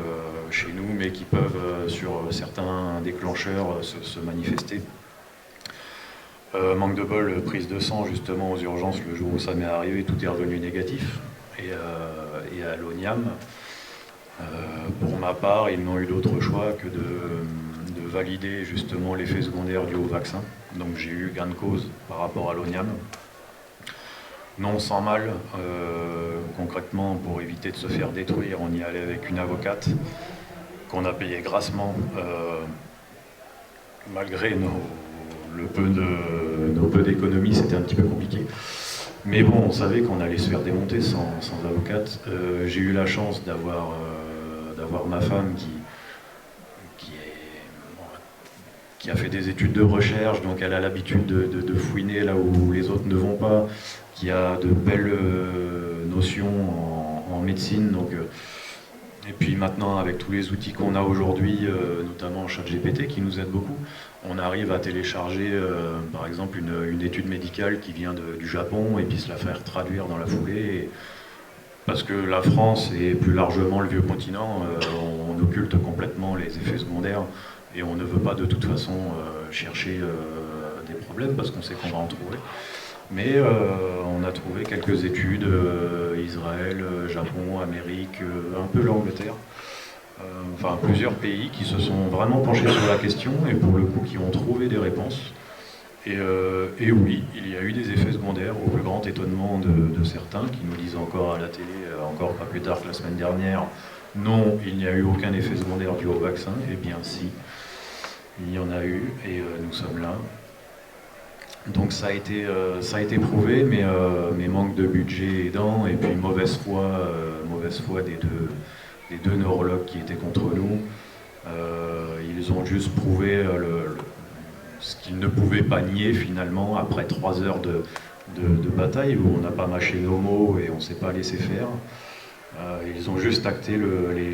chez nous, mais qui peuvent, sur certains déclencheurs, se manifester. Manque de bol, prise de sang, justement, aux urgences, le jour où ça m'est arrivé, tout est revenu négatif. Et à l'ONIAM, pour ma part, ils n'ont eu d'autre choix que de valider justement l'effet secondaire dû au vaccin. Donc j'ai eu gain de cause par rapport à l'ONIAM. Non sans mal, concrètement, pour éviter de se faire détruire, on y allait avec une avocate qu'on a payée grassement, malgré nos peu d'économies, c'était un petit peu compliqué. Mais bon, on savait qu'on allait se faire démonter sans avocate. J'ai eu la chance d'avoir ma femme qui a fait des études de recherche, donc elle a l'habitude de fouiner là où les autres ne vont pas, qui a de belles notions en médecine. Donc, et puis maintenant, avec tous les outils qu'on a aujourd'hui, notamment ChatGPT qui nous aide beaucoup, on arrive à télécharger par exemple une étude médicale qui vient du Japon et puis se la faire traduire dans la foulée. Parce que la France et plus largement le vieux continent, on occulte complètement les effets secondaires et on ne veut pas de toute façon chercher des problèmes parce qu'on sait qu'on va en trouver. Mais on a trouvé quelques études, Israël, Japon, Amérique, un peu l'Angleterre, enfin plusieurs pays qui se sont vraiment penchés sur la question et pour le coup qui ont trouvé des réponses. Et oui, il y a eu des effets secondaires, au plus grand étonnement de certains qui nous disent encore à la télé, encore pas plus tard que la semaine dernière, non, il n'y a eu aucun effet secondaire dû au vaccin. Eh bien si, il y en a eu et nous sommes là. Donc ça a été prouvé, mais manque de budget aidant, et puis mauvaise foi des deux neurologues qui étaient contre nous. Ils ont juste prouvé ce qu'ils ne pouvaient pas nier finalement après 3 heures de bataille où on n'a pas mâché nos mots et on ne s'est pas laissé faire. Ils ont juste acté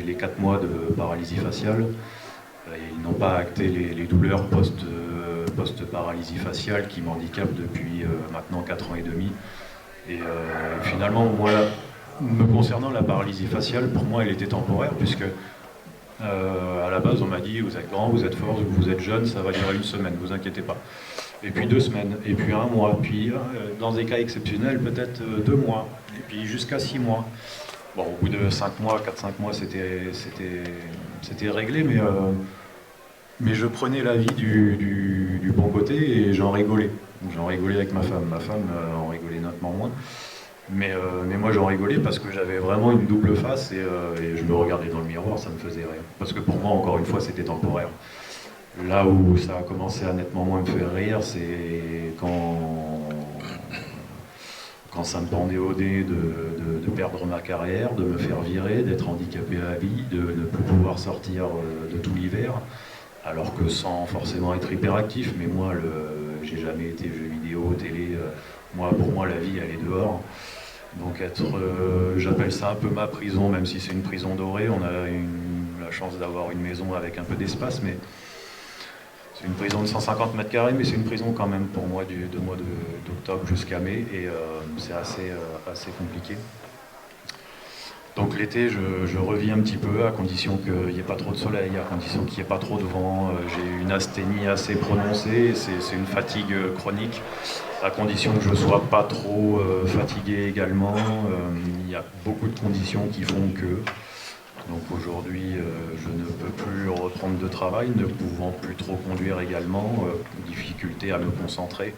les 4 mois de paralysie faciale. Ils n'ont pas acté les douleurs post-paralysie faciale qui m'handicapent depuis maintenant 4 ans et demi. Et finalement, moi, me concernant la paralysie faciale, pour moi, elle était temporaire puisque à la base, on m'a dit vous êtes grand, vous êtes fort, vous êtes jeune, ça va durer 1 semaine, vous inquiétez pas. Et puis 2 semaines, et puis 1 mois, puis dans des cas exceptionnels, peut-être 2 mois, et puis jusqu'à 6 mois. Bon, au bout de 5 mois, 4-5 mois, c'était réglé, mais je prenais la vie du bon côté et j'en rigolais. J'en rigolais avec ma femme. Ma femme en rigolait nettement moins. Mais moi j'en rigolais parce que j'avais vraiment une double face et je me regardais dans le miroir, ça me faisait rire. Parce que pour moi, encore une fois, c'était temporaire. Là où ça a commencé à nettement moins me faire rire, c'est quand ça me pendait au nez de perdre ma carrière, de me faire virer, d'être handicapé à vie, de ne plus pouvoir sortir de tout l'hiver, alors que sans forcément être hyperactif, mais moi, j'ai jamais été jeux vidéo, télé, pour moi la vie elle est dehors. Donc j'appelle ça un peu ma prison, même si c'est une prison dorée, on a la chance d'avoir une maison avec un peu d'espace, mais c'est une prison de 150 mètres carrés, mais c'est une prison quand même pour moi de mois d'octobre jusqu'à mai, et c'est assez compliqué. Donc l'été, je revis un petit peu, à condition qu'il n'y ait pas trop de soleil, à condition qu'il n'y ait pas trop de vent. J'ai une asthénie assez prononcée, c'est une fatigue chronique, à condition que je ne sois pas trop fatigué également. Il y a beaucoup de conditions qui font que... Donc aujourd'hui, je ne peux plus reprendre de travail, ne pouvant plus trop conduire également, difficulté à me concentrer,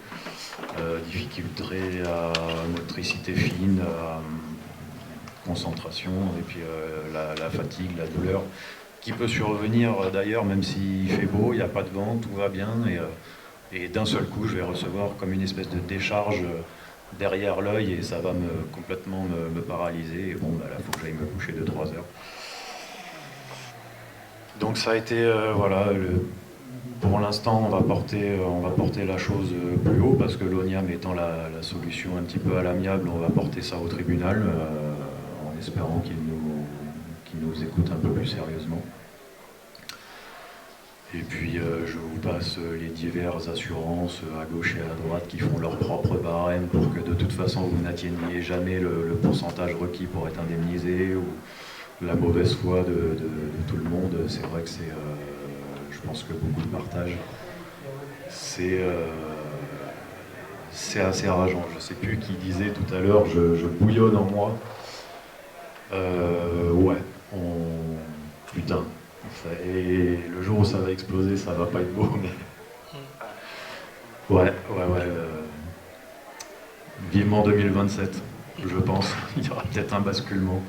difficulté à motricité fine, à concentration, et puis la fatigue, la douleur, qui peut survenir d'ailleurs, même s'il fait beau, il n'y a pas de vent, tout va bien, et d'un seul coup, je vais recevoir comme une espèce de décharge derrière l'œil, et ça va complètement me paralyser, et bon, là, il faut que j'aille me coucher 2-3 heures. Donc ça a été, voilà, pour l'instant on va porter la chose plus haut, parce que l'ONIAM étant la solution un petit peu à l'amiable, on va porter ça au tribunal, en espérant qu'il nous écoute un peu plus sérieusement. Et puis je vous passe les diverses assurances à gauche et à droite qui font leur propre barème pour que de toute façon vous n'atteigniez jamais le pourcentage requis pour être indemnisé, ou la mauvaise foi de tout le monde. C'est vrai que je pense que beaucoup le partagent. C'est assez rageant. Je ne sais plus qui disait tout à l'heure, je bouillonne en moi. Ouais, putain. Et le jour où ça va exploser, ça va pas être beau, mais... Ouais. Vivement 2027, je pense. Il y aura peut-être un basculement.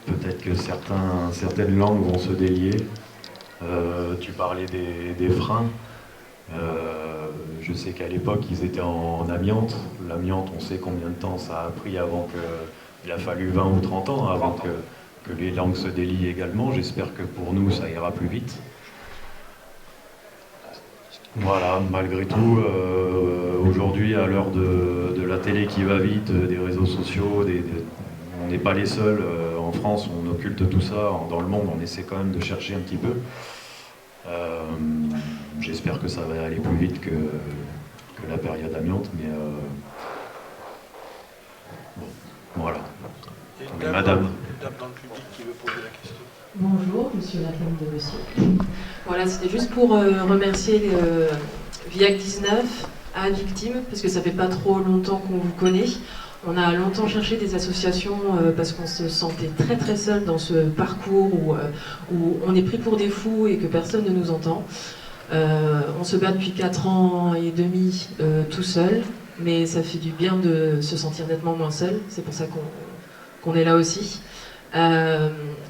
Peut-être que certaines langues vont se délier. Tu parlais des freins. Je sais qu'à l'époque, ils étaient en amiante. L'amiante, on sait combien de temps ça a pris avant que... Il a fallu 20 ou 30 ans avant que les langues se délient également. J'espère que pour nous, ça ira plus vite. Voilà, malgré tout, aujourd'hui, à l'heure de la télé qui va vite, des réseaux sociaux, on n'est pas les seuls. En France, on occulte tout ça. Dans le monde, on essaie quand même de chercher un petit peu. J'espère que ça va aller plus vite que la période amiante, mais bon, voilà. Et Madame. Une dame dans le public qui veut poser la question. Bonjour, monsieur la femme de monsieur. Voilà, c'était juste pour remercier VIAC 19 à Victime, parce que ça fait pas trop longtemps qu'on vous connaît. On a longtemps cherché des associations parce qu'on se sentait très très seul dans ce parcours où on est pris pour des fous et que personne ne nous entend. On se bat depuis 4 ans et demi tout seul, mais ça fait du bien de se sentir nettement moins seul. C'est pour ça qu'on est là aussi.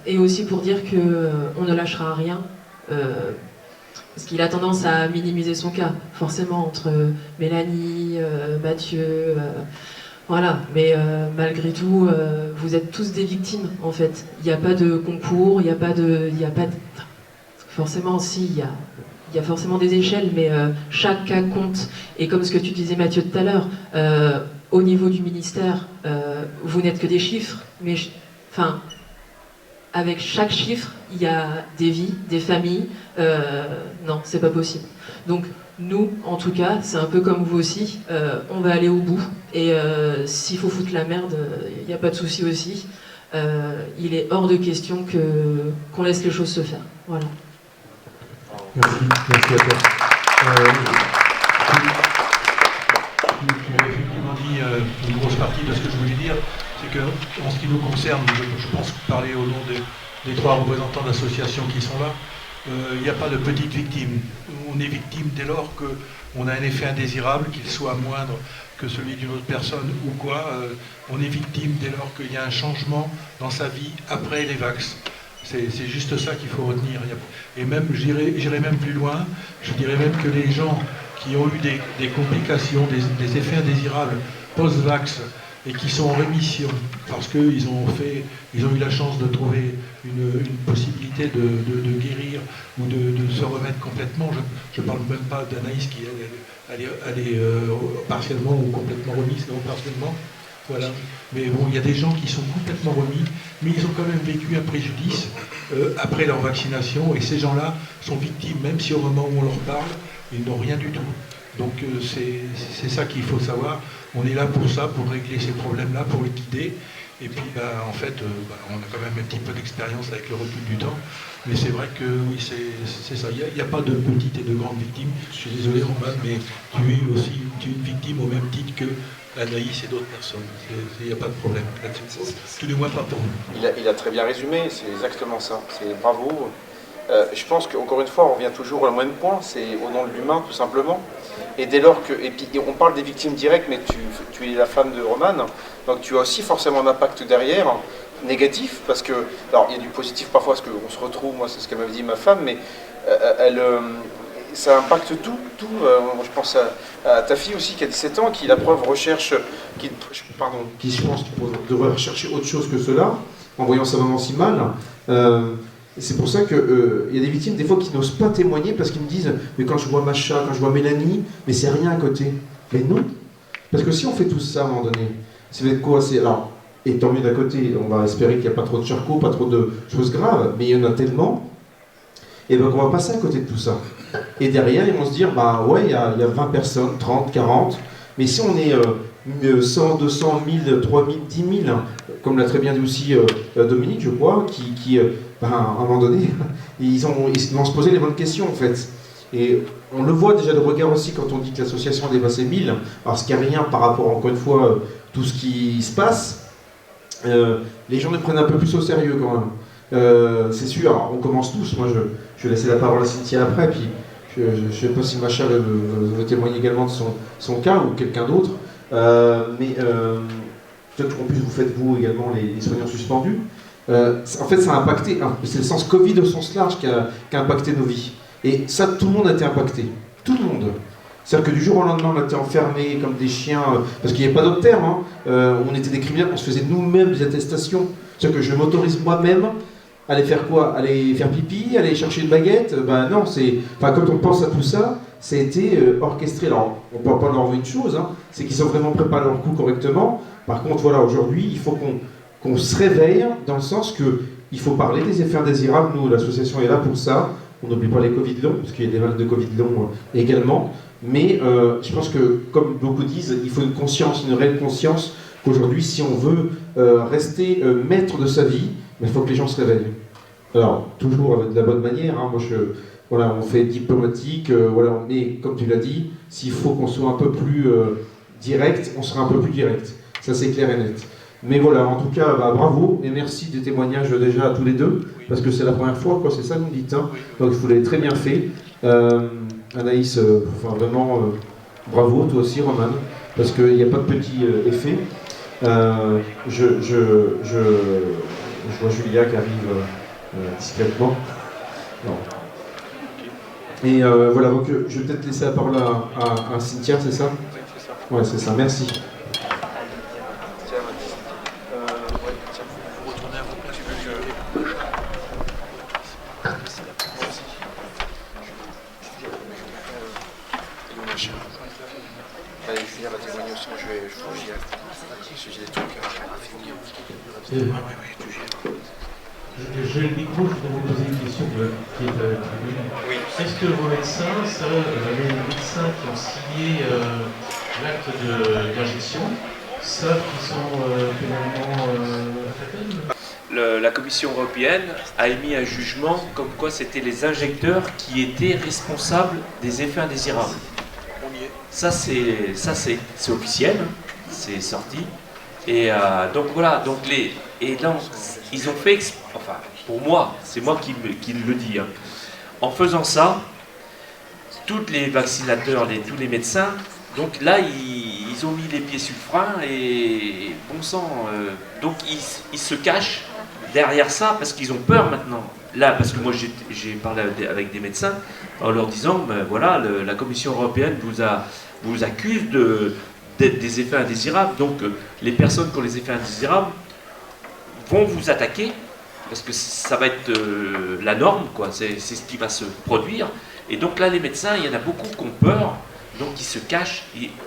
Et aussi pour dire qu'on ne lâchera rien. Parce qu'il a tendance à minimiser son cas, forcément, entre Mélanie, Mathieu... Voilà, mais malgré tout, vous êtes tous des victimes, en fait. Il n'y a pas de concours, il n'y a pas de... Forcément, si, il y a forcément des échelles, mais chaque cas compte. Et comme ce que tu disais, Mathieu, tout à l'heure, au niveau du ministère, vous n'êtes que des chiffres, mais enfin, avec chaque chiffre, il y a des vies, des familles. Non, c'est pas possible. Donc, nous, en tout cas, c'est un peu comme vous aussi, on va aller au bout. Et s'il faut foutre la merde, il n'y a pas de souci aussi. Il est hors de question qu'on laisse les choses se faire. Voilà. Merci à toi. Tu as effectivement dit une grosse partie de ce que je voulais dire, c'est qu'en ce qui nous concerne, je pense parler au nom des 3 représentants d'associations qui sont là, il n'y a pas de petite victime. On est victime dès lors qu'on a un effet indésirable, qu'il soit moindre que celui d'une autre personne ou quoi. On est victime dès lors qu'il y a un changement dans sa vie après les vax. C'est juste ça qu'il faut retenir. Et même, j'irai même plus loin, je dirais même que les gens qui ont eu des complications, des effets indésirables post-vax et qui sont en rémission parce qu'ils ont eu la chance de trouver une possibilité de guérir ou de se remettre complètement. Je ne parle même pas d'Anaïs qui elle est partiellement ou complètement remise, non partiellement. Voilà. Mais bon, il y a des gens qui sont complètement remis, mais ils ont quand même vécu un préjudice après leur vaccination, et ces gens-là sont victimes, même si au moment où on leur parle, ils n'ont rien du tout. Donc c'est ça qu'il faut savoir. On est là pour ça, pour régler ces problèmes-là, pour les guider. Et puis, en fait, on a quand même un petit peu d'expérience avec le recul du temps. Mais c'est vrai que oui, c'est ça. Il n'y a pas de petites et de grandes victimes. Je suis désolé, Roman, mais tu es une victime au même titre que Anaïs et d'autres personnes. Il n'y a pas de problème là-dessus. Tout du moins pas pour nous. Il a très bien résumé, c'est exactement ça. C'est bravo. Je pense qu'encore une fois, on revient toujours au même point, c'est au nom de l'humain, tout simplement. Et dès lors que... Et puis, on parle des victimes directes, mais tu es la femme de Roman, donc tu as aussi forcément un impact derrière, négatif, parce que... Alors, il y a du positif parfois, parce qu'on se retrouve, moi, c'est ce qu'elle m'avait dit ma femme, mais ça impacte tout. Je pense à ta fille aussi, qui a 17 ans, qui, la preuve, recherche... Qui, je pense qu'il devrait rechercher autre chose que cela, en voyant sa maman si mal. C'est pour ça qu'il y a des victimes, des fois, qui n'osent pas témoigner parce qu'ils me disent « Mais quand je vois Macha, quand je vois Mélanie, mais c'est rien à côté. » Mais non. Parce que si on fait tout ça à un moment donné, ça va être quoi? Alors, et tant mieux d'un côté, on va espérer qu'il n'y a pas trop de charcot, pas trop de choses graves, mais il y en a tellement, et bien qu'on va passer à côté de tout ça. Et derrière, ils vont se dire « Bah ouais, il y a 20 personnes, 30, 40, mais si on est 100, 200, 1000, 3000, 10 000, comme l'a très bien dit aussi Dominique, je crois, qui à un moment donné, ils vont se poser les bonnes questions en fait. Et on le voit déjà de regard aussi quand on dit que l'association a dépassé 1000, parce qu'il n'y a rien par rapport, encore une fois, tout ce qui se passe. Les gens les prennent un peu plus au sérieux quand même. C'est sûr, alors, on commence tous, moi je vais laisser la parole à Cynthia après, puis je ne sais pas si Macha veut témoigner également de son cas ou quelqu'un d'autre, mais peut-être qu'en plus vous faites vous également les soignants suspendus. En fait, ça a impacté, c'est le sens Covid au sens large qui a impacté nos vies. Et ça, tout le monde a été impacté. Tout le monde. C'est-à-dire que du jour au lendemain, on était enfermés comme des chiens, parce qu'il n'y avait pas d'autre terme, hein. On était des criminels, on se faisait nous-mêmes des attestations. C'est-à-dire que je m'autorise moi-même à aller faire quoi? Aller faire pipi, aller chercher une baguette? Ben non, enfin, quand on pense à tout ça, ça a été orchestré. Alors, on ne peut pas leur enlever une chose, hein, c'est qu'ils ont vraiment préparé leur coup correctement. Par contre, voilà, aujourd'hui, il faut qu'on se réveille dans le sens qu'il faut parler des effets indésirables. Nous, l'association est là pour ça. On n'oublie pas les Covid longs, parce qu'il y a des malades de Covid longs également. Mais je pense que, comme beaucoup disent, il faut une conscience, une réelle conscience qu'aujourd'hui, si on veut rester maître de sa vie, il faut que les gens se réveillent. Alors, toujours de la bonne manière, hein. Moi, voilà, on fait diplomatique, voilà, mais comme tu l'as dit, s'il faut qu'on soit un peu plus direct, on sera un peu plus direct. Ça, c'est clair et net. Mais voilà, en tout cas, bah, bravo, et merci des témoignages déjà à tous les deux, parce que c'est la première fois, quoi, c'est ça que vous dites, hein. Donc vous l'avez très bien fait. Anaïs, enfin vraiment, bravo, toi aussi, Roman, parce qu'il n'y a pas de petit effet. Je vois Julia qui arrive discrètement. Non. Et voilà, donc je vais peut-être laisser la parole à Cynthia, c'est ça? Oui, c'est ça. Ouais, c'est ça, merci. Vous retournez à vos places. Julien va témoigner aussi, moi je vais j'y aller. J'ai des trucs à finir. J'ai le micro, je voudrais vous poser une question qui est tribune. Oui. Est-ce que vos médecins, les médecins qui ont signé l'acte d'injection, savent qu'ils sont pénalement attaqués? La Commission européenne a émis un jugement comme quoi c'était les injecteurs qui étaient responsables des effets indésirables. Ça c'est officiel, hein. C'est sorti. Et donc voilà, donc ils ont fait, enfin pour moi, c'est moi qui le dis, hein. En faisant ça, tous les vaccinateurs, tous les médecins, donc là ils ont mis les pieds sur le frein et bon sang, donc ils se cachent derrière ça parce qu'ils ont peur maintenant. Là, parce que moi j'ai parlé avec des médecins en leur disant, ben voilà, la Commission européenne vous accuse des effets indésirables. Donc les personnes qui ont les effets indésirables vont vous attaquer parce que ça va être la norme, quoi. C'est ce qui va se produire. Et donc là, les médecins, il y en a beaucoup qui ont peur, donc ils se cachent.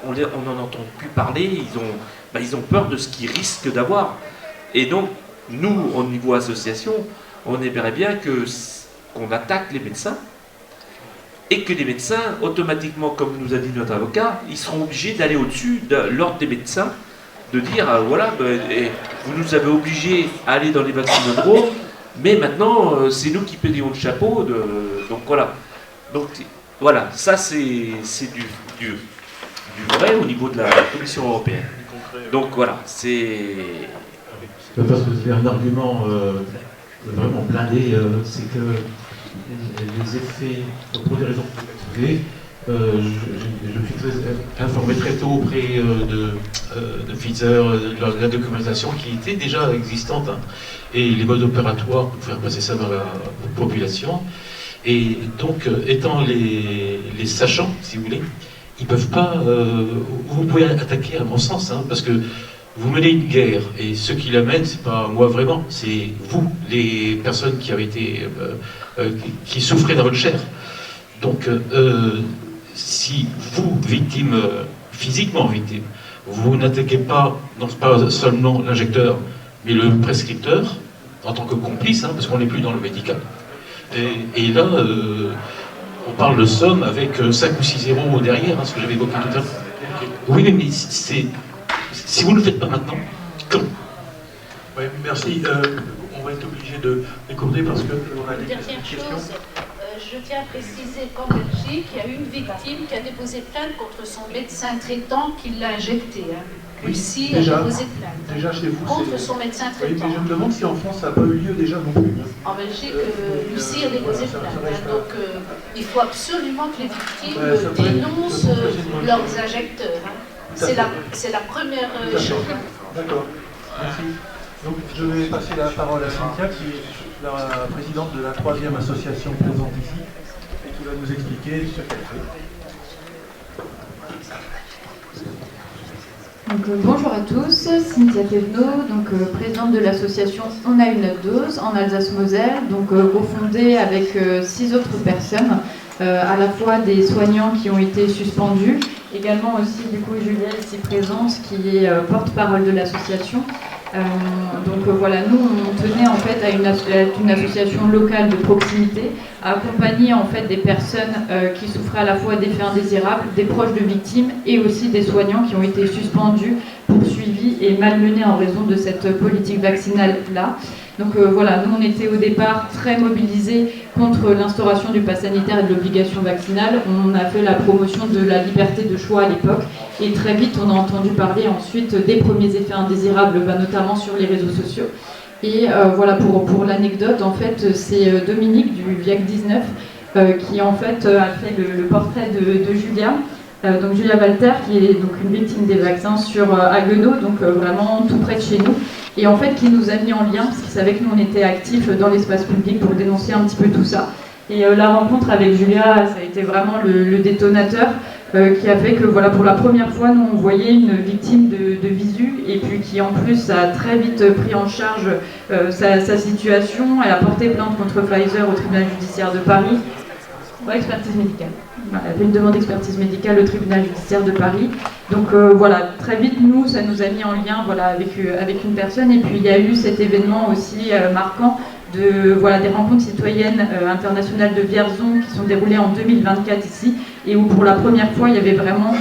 On n'en entend plus parler. Ils ont peur de ce qu'ils risquent d'avoir. Et donc nous, au niveau association, on aimerait bien qu'on attaque les médecins. Et que les médecins, automatiquement, comme nous a dit notre avocat, ils seront obligés d'aller au-dessus de l'ordre des médecins, de dire, voilà, vous nous avez obligés à aller dans les vaccinodromes, mais maintenant, c'est nous qui payons le chapeau. Donc voilà. Donc voilà, ça c'est du vrai au niveau de la Commission européenne. Donc voilà, c'est... Parce que c'est un argument vraiment blindé, c'est que les effets, pour des raisons privées, je suis très informé très tôt auprès de Pfizer, de la documentation qui était déjà existante, hein, et les modes opératoires pour faire passer ça dans la population. Et donc, étant les sachants, si vous voulez, ils ne peuvent pas... vous pouvez attaquer, à mon sens, hein, parce que vous menez une guerre, et ceux qui la mènent, c'est pas moi vraiment, c'est vous, les personnes qui avez été... qui souffraient dans votre chair. Donc, si vous, victime, physiquement victime, vous n'attaquez pas, non pas seulement l'injecteur, mais le prescripteur, en tant que complice, hein, parce qu'on n'est plus dans le médical. Et là, on parle de somme avec 5 ou 6 zéros derrière, hein, ce que j'avais évoqué tout à l'heure. Oui, mais c'est... Si vous ne le faites pas maintenant, quand? Oui, merci. On va être obligé de décourter parce que on a des Dernière questions. chose, je tiens à préciser qu'en Belgique, il y a une victime qui a déposé plainte contre son médecin traitant qui l'a injecté. Hein. Lucie a déposé plainte. Déjà chez vous, contre son médecin oui, traitant. mais je me demande si en France ça n'a pas eu lieu déjà non plus. En Belgique, Lucie a déposé plainte. Hein. Donc, il faut absolument que les victimes dénoncent leurs injecteurs. Hein. C'est la première chose. D'accord, merci. Donc je vais passer la parole à Cynthia, qui est la présidente de la 3e association présente ici, et qui va nous expliquer ce qu'elle fait. Bonjour à tous, Cynthia Thévenot, présidente de l'association On a une dose en Alsace-Moselle, cofondée avec 6 autres personnes, à la fois des soignants qui ont été suspendus, également aussi Julia ici présente qui est porte-parole de l'association. Nous on tenait en fait à une association locale de proximité, à accompagner en fait des personnes qui souffraient à la fois d'effets indésirables, des proches de victimes et aussi des soignants qui ont été suspendus, poursuivis et malmenés en raison de cette politique vaccinale là. Nous on était au départ très mobilisés contre l'instauration du pass sanitaire et de l'obligation vaccinale. On a fait la promotion de la liberté de choix à l'époque et très vite on a entendu parler ensuite des premiers effets indésirables, notamment sur les réseaux sociaux. Et pour l'anecdote, en fait, c'est Dominique du VIAC 19 qui en fait a fait le portrait de Julia. Julia Walter, qui est une victime des vaccins sur Haguenau, vraiment tout près de chez nous, et en fait qui nous a mis en lien, parce qu'il savait que nous on était actifs dans l'espace public pour dénoncer un petit peu tout ça. Et la rencontre avec Julia, ça a été vraiment le détonateur qui a fait que pour la première fois, nous on voyait une victime de visu, et puis qui en plus a très vite pris en charge sa situation. Elle a porté plainte contre Pfizer au tribunal judiciaire de Paris. Expertise médicale. Elle a fait une demande d'expertise médicale au tribunal judiciaire de Paris. Très vite, nous, ça nous a mis en lien avec une personne. Et puis, il y a eu cet événement aussi marquant des rencontres citoyennes internationales de Vierzon qui sont déroulées en 2024 ici, et où pour la première fois, il y avait vraiment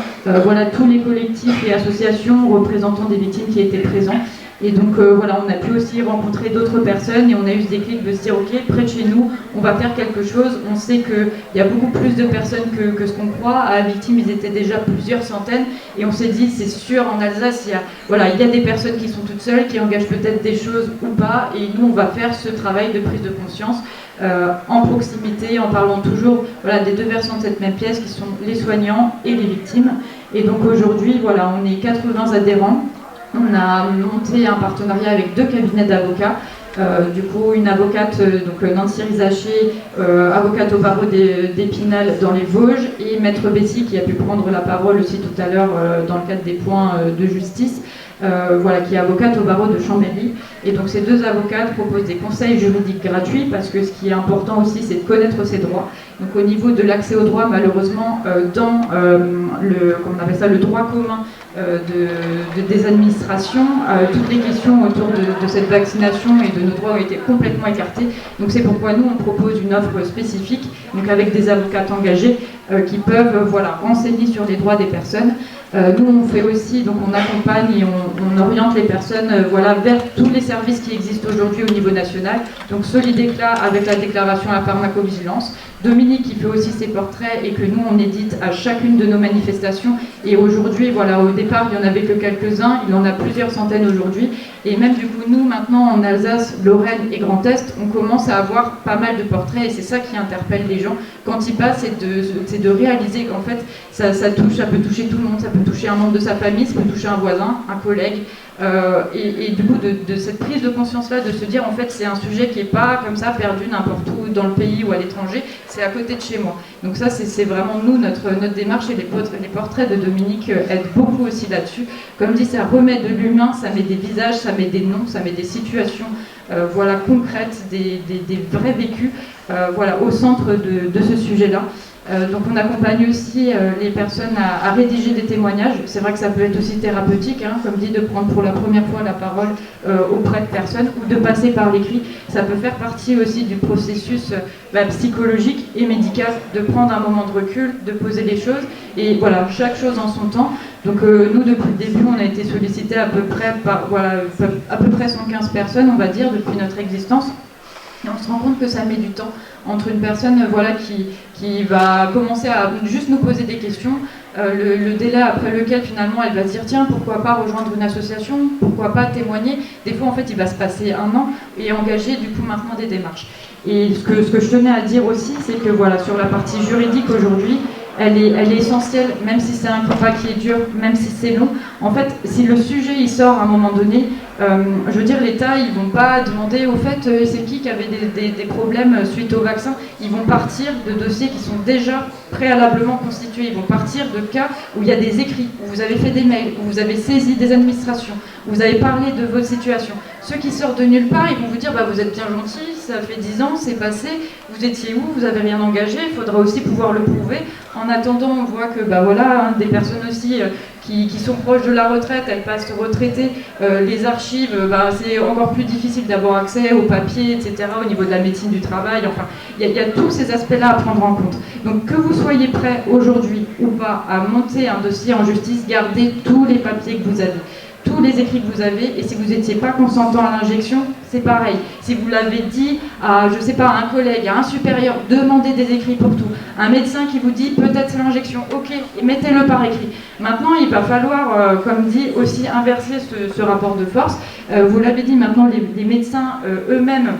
tous les collectifs et associations représentant des victimes qui étaient présents. Et on a pu aussi rencontrer d'autres personnes et on a eu ce déclic de se dire ok, près de chez nous, on va faire quelque chose. On sait qu'il y a beaucoup plus de personnes que ce qu'on croit. À Victime, ils étaient déjà plusieurs centaines et on s'est dit c'est sûr en Alsace, il y a des personnes qui sont toutes seules, qui engagent peut-être des choses ou pas, et nous on va faire ce travail de prise de conscience en proximité, en parlant toujours des deux versants de cette même pièce qui sont les soignants et les victimes. Et aujourd'hui, on est 80 adhérents. On a monté un partenariat avec 2 cabinets d'avocats. Une avocate, Nancy Rizaché, avocate au barreau d'Épinal dans les Vosges, et Maître Bessie qui a pu prendre la parole aussi tout à l'heure dans le cadre des points de justice, qui est avocate au barreau de Chambéry. Et donc ces 2 avocates proposent des conseils juridiques gratuits, parce que ce qui est important aussi, c'est de connaître ses droits. Donc au niveau de l'accès aux droits, malheureusement, dans le droit commun des administrations, toutes les questions autour de cette vaccination et de nos droits ont été complètement écartées. Donc c'est pourquoi nous on propose une offre spécifique, avec des avocates engagés qui peuvent renseigner sur les droits des personnes. Nous on fait aussi, on accompagne et on oriente les personnes vers tous les services qui existent aujourd'hui au niveau national. Donc Solidéclat avec la déclaration à la pharmacovigilance, Dominique qui fait aussi ses portraits et que nous on édite à chacune de nos manifestations. Et aujourd'hui, au départ il n'y en avait que quelques-uns, il en a plusieurs centaines aujourd'hui. Et même nous maintenant en Alsace, Lorraine et Grand Est, on commence à avoir pas mal de portraits, et c'est ça qui interpelle les gens quand ils passent, c'est de réaliser qu'en fait ça peut toucher tout le monde, ça peut toucher un membre de sa famille, ça peut toucher un voisin, un collègue. De cette prise de conscience-là, de se dire en fait c'est un sujet qui n'est pas comme ça perdu n'importe où dans le pays ou à l'étranger, c'est à côté de chez moi. Donc ça c'est vraiment nous, notre démarche, et les portraits de Dominique aident beaucoup aussi là-dessus. Comme dit, ça remet de l'humain, ça met des visages, ça met des noms, ça met des situations concrètes, des vrais vécus au centre de ce sujet-là. On accompagne aussi les personnes à rédiger des témoignages. C'est vrai que ça peut être aussi thérapeutique, comme dit, de prendre pour la première fois la parole auprès de personnes ou de passer par l'écrit. Ça peut faire partie aussi du processus psychologique et médical, de prendre un moment de recul, de poser les choses, et chaque chose en son temps. Donc nous, depuis le début, on a été sollicités à peu près par à peu près 115 personnes, on va dire, depuis notre existence. Et on se rend compte que ça met du temps entre une personne qui va commencer à juste nous poser des questions, le délai après lequel finalement elle va se dire tiens, pourquoi pas rejoindre une association, pourquoi pas témoigner. Des fois en fait il va se passer 1 an et engager du coup maintenant des démarches. Et ce que je tenais à dire aussi, c'est que sur la partie juridique aujourd'hui, elle est essentielle, même si c'est un combat qui est dur, même si c'est long. En fait, si le sujet il sort à un moment donné, Je veux dire, l'État, ils vont pas demander au fait c'est qui avait des problèmes suite au vaccin. Ils vont partir de dossiers qui sont déjà préalablement constitués. Ils vont partir de cas où il y a des écrits, où vous avez fait des mails, où vous avez saisi des administrations, où vous avez parlé de votre situation. Ceux qui sortent de nulle part, ils vont vous dire bah, vous êtes bien gentil, ça fait 10 ans, c'est passé, vous étiez où, vous n'avez rien engagé, il faudra aussi pouvoir le prouver. En attendant, on voit que bah, voilà, des personnes aussi qui sont proches de la retraite, elles passent retraitées, les archives, bah, c'est encore plus difficile d'avoir accès aux papiers, etc., au niveau de la médecine du travail, enfin, il y a tous ces aspects-là à prendre en compte. Donc que vous soyez prêt aujourd'hui ou pas à monter un dossier en justice, gardez tous les papiers que vous avez, tous les écrits que vous avez, et si vous n'étiez pas consentant à l'injection, c'est pareil. Si vous l'avez dit à, je sais pas, à un collègue, à un supérieur, demandez des écrits pour tout. Un médecin qui vous dit peut-être c'est l'injection, ok, mettez-le par écrit. Maintenant, il va falloir, comme dit, aussi inverser ce rapport de force. Vous l'avez dit, maintenant, les médecins eux-mêmes,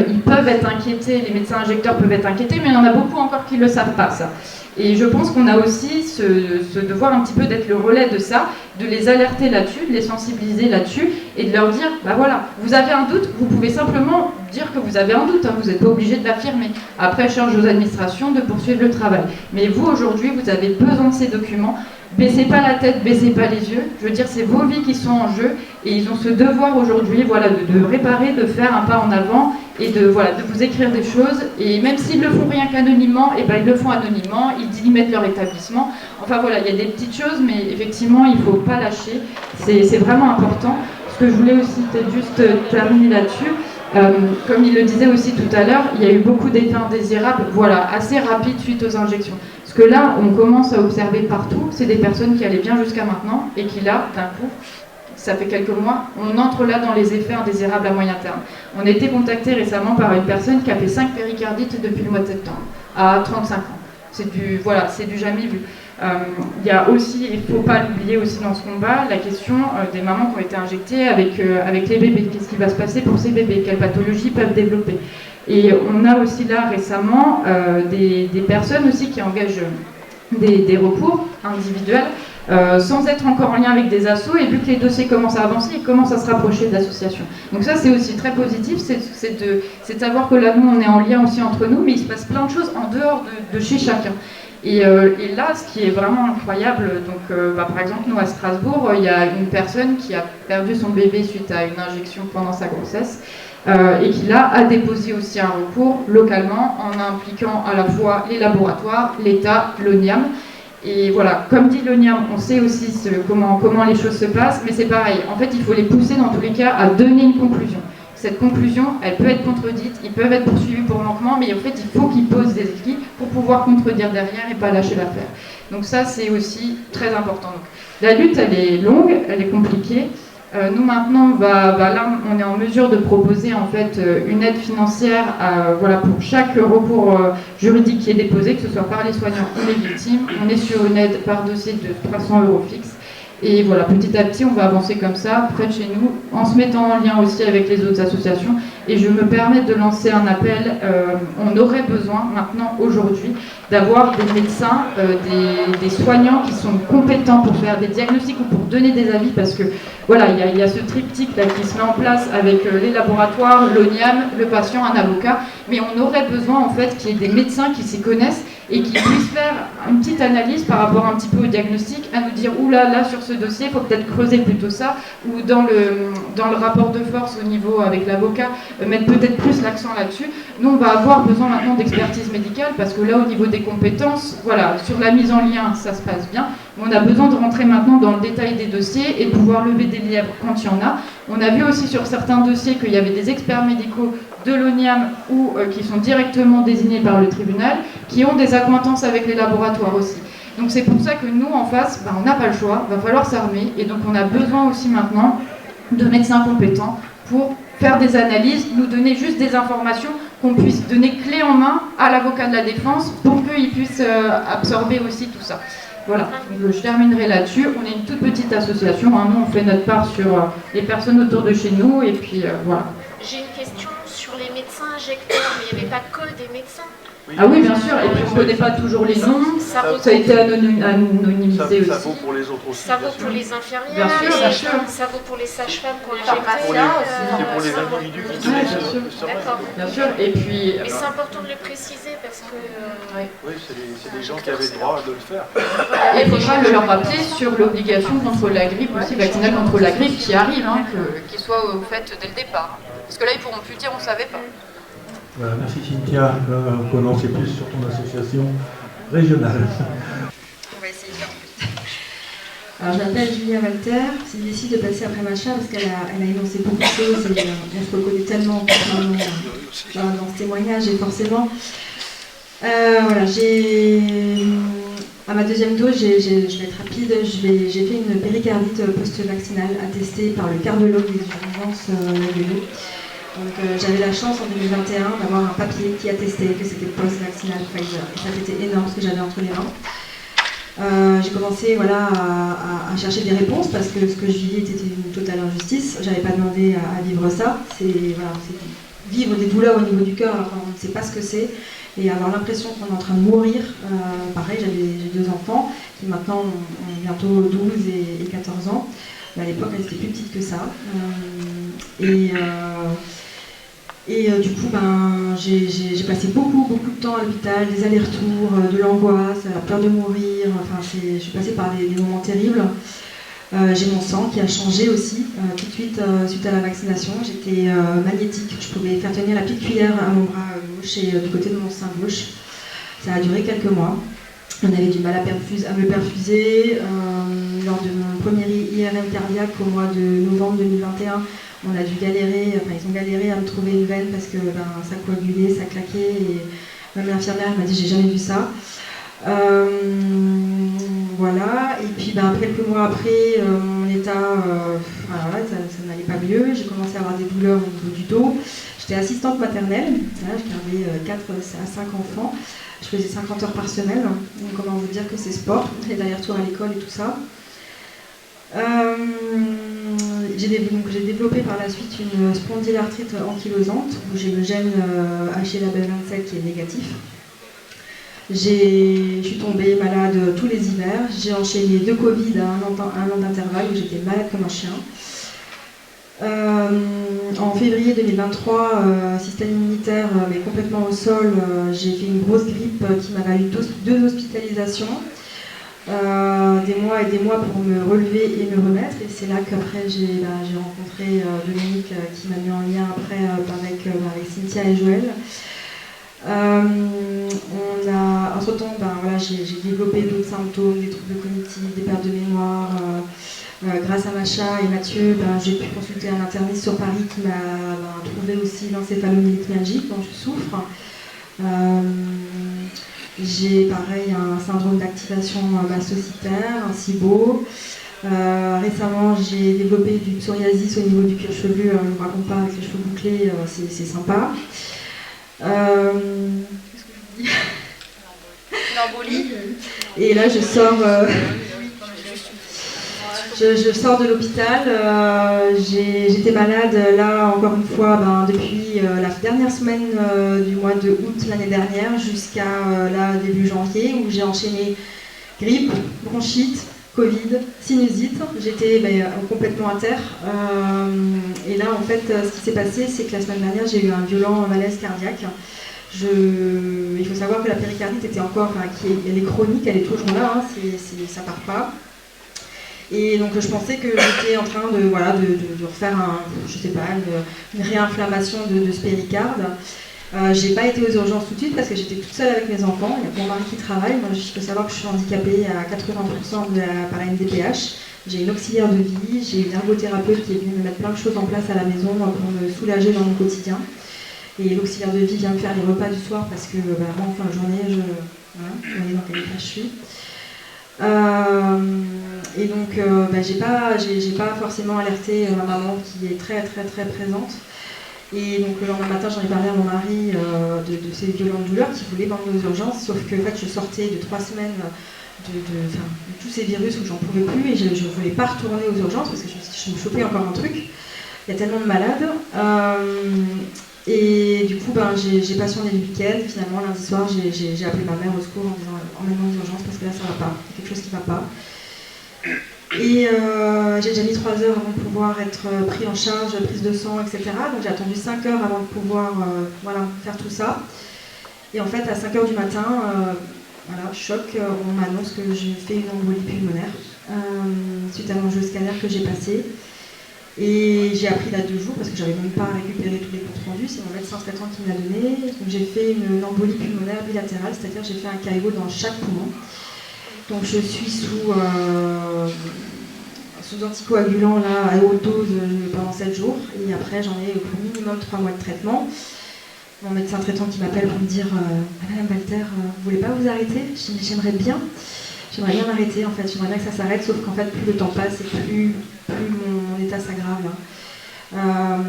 ils peuvent être inquiétés, les médecins injecteurs peuvent être inquiétés, mais il y en a beaucoup encore qui ne le savent pas, ça. Et je pense qu'on a aussi ce devoir un petit peu d'être le relais de ça, de les alerter là-dessus, de les sensibiliser là-dessus, et de leur dire, bah voilà, vous avez un doute, vous pouvez simplement dire que vous avez un doute, hein, vous n'êtes pas obligé de l'affirmer. Après, charge aux administrations de poursuivre le travail. Mais vous, aujourd'hui, vous avez besoin de ces documents. Baissez pas la tête, baissez pas les yeux. Je veux dire, c'est vos vies qui sont en jeu, et ils ont ce devoir aujourd'hui, voilà, de réparer, de faire un pas en avant, et de vous écrire des choses. Et même s'ils ne le font rien qu'anonymement, et ben ils le font anonymement, ils y mettent leur établissement. Enfin voilà, il y a des petites choses, mais effectivement, il ne faut pas lâcher. C'est vraiment important. Ce que je voulais aussi peut-être juste terminer là-dessus, comme il le disait aussi tout à l'heure, il y a eu beaucoup d'effets indésirables, voilà, assez rapides suite aux injections. Ce que là, on commence à observer partout, c'est des personnes qui allaient bien jusqu'à maintenant, et qui là, d'un coup, ça fait quelques mois, on entre là dans les effets indésirables à moyen terme. On a été contacté récemment par une personne qui a fait 5 péricardites depuis le mois de septembre, à 35 ans. C'est du jamais vu. Il y a aussi, il ne faut pas l'oublier aussi dans ce combat, la question des mamans qui ont été injectées avec les bébés. Qu'est-ce qui va se passer pour ces bébés? Quelles pathologies peuvent développer? Et on a aussi là récemment des personnes aussi qui engagent des recours individuels sans être encore en lien avec des assos, et vu que les dossiers commencent à avancer, ils commencent à se rapprocher d'associations. Donc ça, c'est aussi très positif, c'est de savoir que là, nous, on est en lien aussi entre nous, mais il se passe plein de choses en dehors de chez chacun. Et là, ce qui est vraiment incroyable, donc, par exemple, nous à Strasbourg, il y a une personne qui a perdu son bébé suite à une injection pendant sa grossesse, et qui là a déposé aussi un recours localement en impliquant à la fois les laboratoires, l'État, l'ONIAM. Et voilà, comme dit l'ONIAM, on sait aussi comment les choses se passent, mais c'est pareil. En fait, il faut les pousser dans tous les cas à donner une conclusion. Cette conclusion, elle peut être contredite, ils peuvent être poursuivis pour manquement, mais en fait, il faut qu'ils posent des écrits pour pouvoir contredire derrière et pas lâcher l'affaire. Donc ça, c'est aussi très important. Donc, la lutte, elle est longue, elle est compliquée. Nous maintenant, là, on est en mesure de proposer en fait une aide financière pour chaque recours juridique qui est déposé, que ce soit par les soignants ou les victimes. On est sur une aide par dossier de 300 € fixe. Et voilà, petit à petit, on va avancer comme ça, près de chez nous, en se mettant en lien aussi avec les autres associations. Et je me permets de lancer un appel. On aurait besoin maintenant, aujourd'hui, d'avoir des médecins, des soignants qui sont compétents pour faire des diagnostics ou pour donner des avis, parce que voilà, il y a ce triptyque là qui se met en place avec les laboratoires, l'ONIAM, le patient, un avocat, mais on aurait besoin en fait qu'il y ait des médecins qui s'y connaissent et qui puissent faire une petite analyse par rapport un petit peu au diagnostic, à nous dire oula, là sur ce dossier, il faut peut-être creuser plutôt ça, ou dans le rapport de force au niveau avec l'avocat, mettre peut-être plus l'accent là-dessus. Nous, on va avoir besoin maintenant d'expertise médicale, parce que là, au niveau des compétences, voilà, sur la mise en lien, ça se passe bien. On a besoin de rentrer maintenant dans le détail des dossiers et de pouvoir lever des lièvres quand il y en a. On a vu aussi sur certains dossiers qu'il y avait des experts médicaux de l'ONIAM ou qui sont directement désignés par le tribunal, qui ont des accointances avec les laboratoires aussi. Donc c'est pour ça que nous, en face, on n'a pas le choix, il va falloir s'armer, et donc on a besoin aussi maintenant de médecins compétents pour faire des analyses, nous donner juste des informations qu'on puisse donner clé en main à l'avocat de la défense pour qu'il puisse absorber aussi tout ça. Voilà, donc je terminerai là-dessus. On est une toute petite association, hein. Nous on fait notre part sur les personnes autour de chez nous, et puis voilà. J'ai une question sur les médecins injecteurs, mais il n'y avait pas que des médecins. Ah oui, bien sûr, et puis on ne connaît pas toujours les noms, ça a été anonymisé aussi. Ça vaut pour les autres aussi. Ça vaut pour les infirmières, bien sûr, bien sûr. Ça vaut pour les sages-femmes, pour les pharmaciens, c'est pour les individus qui sont D'accord. Bien sûr, et puis... Mais c'est important de le préciser parce que... Oui, c'est des gens qui avaient le droit de le faire. Et il faudra le leur rappeler sur l'obligation contre la grippe aussi, vaccinale contre la grippe qui arrive, qu'il soit fait dès le départ. Parce que là, ils pourront plus dire on ne savait pas. Voilà, merci Cynthia. On en sait plus sur ton association régionale. On va essayer de faire plus. Alors, je m'appelle Julia Walter. J'ai décidé de passer après Macha parce qu'elle a énoncé beaucoup de choses et on se reconnaît tellement dans ce témoignage et forcément. Voilà, à ma deuxième dose, je vais être rapide, j'ai fait une péricardite post-vaccinale attestée par le cardiologue des urgences de Lyon. Donc j'avais la chance en 2021 d'avoir un papier qui attestait que c'était post-vaccinal Pfizer. Et ça c'était énorme ce que j'avais entre les mains. J'ai commencé à chercher des réponses parce que ce que je vivais était une totale injustice. J'avais pas demandé à vivre ça. C'est vivre des douleurs au niveau du cœur alors qu'on ne sait pas ce que c'est. Et avoir l'impression qu'on est en train de mourir. Pareil, j'ai 2 enfants qui maintenant ont bientôt 12 et 14 ans. Mais à l'époque, elles étaient plus petites que ça. Du coup, j'ai passé beaucoup de temps à l'hôpital, des allers-retours, de l'angoisse, la peur de mourir. Enfin, je suis passée par des moments terribles. J'ai mon sang qui a changé aussi tout de suite suite à la vaccination. J'étais magnétique, je pouvais faire tenir la petite cuillère à mon bras gauche et du côté de mon sein gauche. Ça a duré quelques mois. On avait du mal à me perfuser. Lors de mon premier IRM cardiaque au mois de novembre 2021, on a dû galérer, ils ont galéré à me trouver une veine parce que ça coagulait, ça claquait. Et même l'infirmière m'a dit j'ai jamais vu ça. Voilà, et puis quelques mois après, mon état, ça n'allait pas mieux. J'ai commencé à avoir des douleurs au niveau du dos. J'étais assistante maternelle, je gardais 4 à 5 enfants. Je faisais 50 heures par semaine. Donc comment vous dire que c'est sport, les allers-retours à l'école et tout ça. J'ai développé par la suite une spondylarthrite ankylosante où j'ai le gène HLA-B27 qui est négatif. Je suis tombée malade tous les hivers. J'ai enchaîné 2 Covid à un an d'intervalle où j'étais malade comme un chien. En février 2023, système immunitaire mais complètement au sol, j'ai fait une grosse grippe qui m'a valu 2 hospitalisations. Des mois et des mois pour me relever et me remettre, et c'est là qu'après j'ai rencontré Dominique qui m'a mis en lien après avec Cynthia et Joël. Entre-temps, j'ai développé d'autres symptômes, des troubles cognitifs, des pertes de mémoire. Grâce à Macha et Mathieu, j'ai pu consulter un interniste sur Paris qui m'a trouvé aussi l'encéphalomyélite myalgique dont je souffre. J'ai pareil un syndrome d'activation mastocytaire, un SIBO. Récemment, j'ai développé du psoriasis au niveau du cuir chevelu. Je ne vous raconte pas avec les cheveux bouclés, c'est sympa. Qu'est-ce que je dis ? L'embolie. Et là, je sors. Je sors de l'hôpital, j'étais malade là encore une fois depuis la dernière semaine du mois de août l'année dernière jusqu'à début janvier où j'ai enchaîné grippe, bronchite, Covid, sinusite. J'étais complètement à terre et là en fait ce qui s'est passé c'est que la semaine dernière j'ai eu un violent malaise cardiaque. Il faut savoir que la péricardite était encore, elle est chronique, elle est toujours là, ça part pas. Et donc je pensais que j'étais en train de refaire une réinflammation de ce péricarde. J'ai pas été aux urgences tout de suite parce que j'étais toute seule avec mes enfants. Il y a mon mari qui travaille. Moi, je peux savoir que je suis handicapée à 80% par NDPH. J'ai une auxiliaire de vie, j'ai une ergothérapeute qui est venue me mettre plein de choses en place à la maison pour me soulager dans mon quotidien. Et l'auxiliaire de vie vient me faire les repas du soir parce que moi en fin de journée, vous voyez dans quel état je suis. Et donc j'ai pas forcément alerté ma maman qui est très très très présente. Et donc le lendemain matin j'en ai parlé à mon mari de ces violentes douleurs qui voulaient m'emmener aux urgences, sauf que en fait je sortais de 3 semaines de tous ces virus où j'en pouvais plus et je ne voulais pas retourner aux urgences parce que je me chopais encore un truc. Il y a tellement de malades. Et du coup, j'ai patienté le week-end. Finalement, lundi soir, j'ai appelé ma mère au secours en disant emmène-moi aux urgences parce que là, ça va pas. Il y a quelque chose qui va pas. Et j'ai déjà mis 3 heures avant de pouvoir être pris en charge, prise de sang, etc. Donc j'ai attendu 5 heures avant de pouvoir faire tout ça. Et en fait, à 5 heures du matin, choc, on m'annonce que j'ai fait une embolie pulmonaire suite à l'angioscanner que j'ai passé. Et j'ai appris là 2 jours parce que j'avais même pas récupéré tous les comptes rendus, c'est mon médecin traitant qui me l'a donné. Donc j'ai fait une embolie pulmonaire bilatérale, c'est-à-dire j'ai fait un KO dans chaque poumon. Donc je suis sous anticoagulant là, à haute dose pendant 7 jours. Et après j'en ai au minimum 3 mois de traitement. Mon médecin traitant qui m'appelle pour me dire Madame Walter, vous voulez pas vous arrêter? J'aimerais bien m'arrêter en fait, j'aimerais bien que ça s'arrête, sauf qu'en fait plus le temps passe et plus mon état s'aggrave. En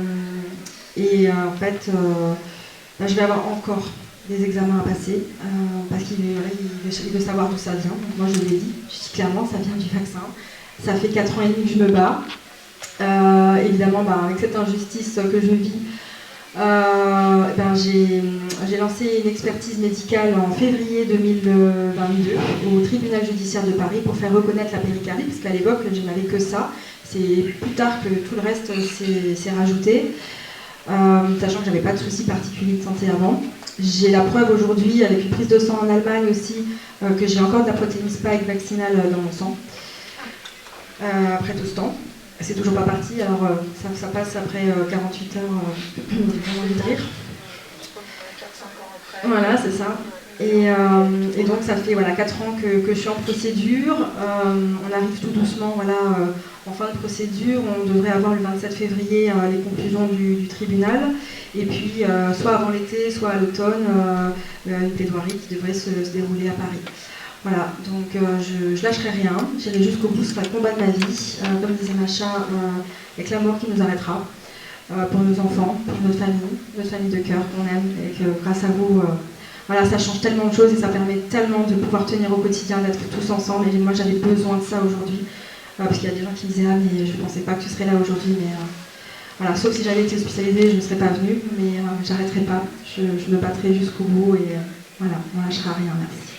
fait, je vais avoir encore des examens à passer parce qu'il veut savoir d'où ça vient. Donc moi je l'ai dit, je dis clairement ça vient du vaccin. Ça fait 4 ans et demi que je me bats. Évidemment, avec cette injustice que je vis, j'ai lancé une expertise médicale en février 2022 au tribunal judiciaire de Paris pour faire reconnaître la péricardie, parce qu'à l'époque je n'avais que ça. C'est plus tard que tout le reste s'est rajouté, sachant que j'avais pas de soucis particuliers de santé avant. J'ai la preuve aujourd'hui, avec une prise de sang en Allemagne aussi, que j'ai encore de la protéine spike vaccinale dans mon sang. Après tout ce temps. C'est toujours pas parti, alors ça passe après 48 heures, j'ai vraiment envie de rire. Voilà, c'est ça. Et donc ça fait 4 ans que je suis en procédure. On arrive tout doucement en fin de procédure. On devrait avoir le 27 février les conclusions du tribunal. Et puis soit avant l'été, soit à l'automne, une plaidoirie qui devrait se dérouler à Paris. Voilà, donc je lâcherai rien, j'irai jusqu'au bout, ce sera le combat de ma vie. Comme disait Macha, avec la mort qui nous arrêtera, pour nos enfants, pour notre famille de cœur qu'on aime, et que grâce à vous, ça change tellement de choses et ça permet tellement de pouvoir tenir au quotidien, d'être tous ensemble. Et moi j'avais besoin de ça aujourd'hui, parce qu'il y a des gens qui me disaient mais je ne pensais pas que tu serais là aujourd'hui, mais sauf si j'avais été hospitalisée, je ne serais pas venue, mais j'arrêterai pas, je me battrai jusqu'au bout et on lâchera rien, merci.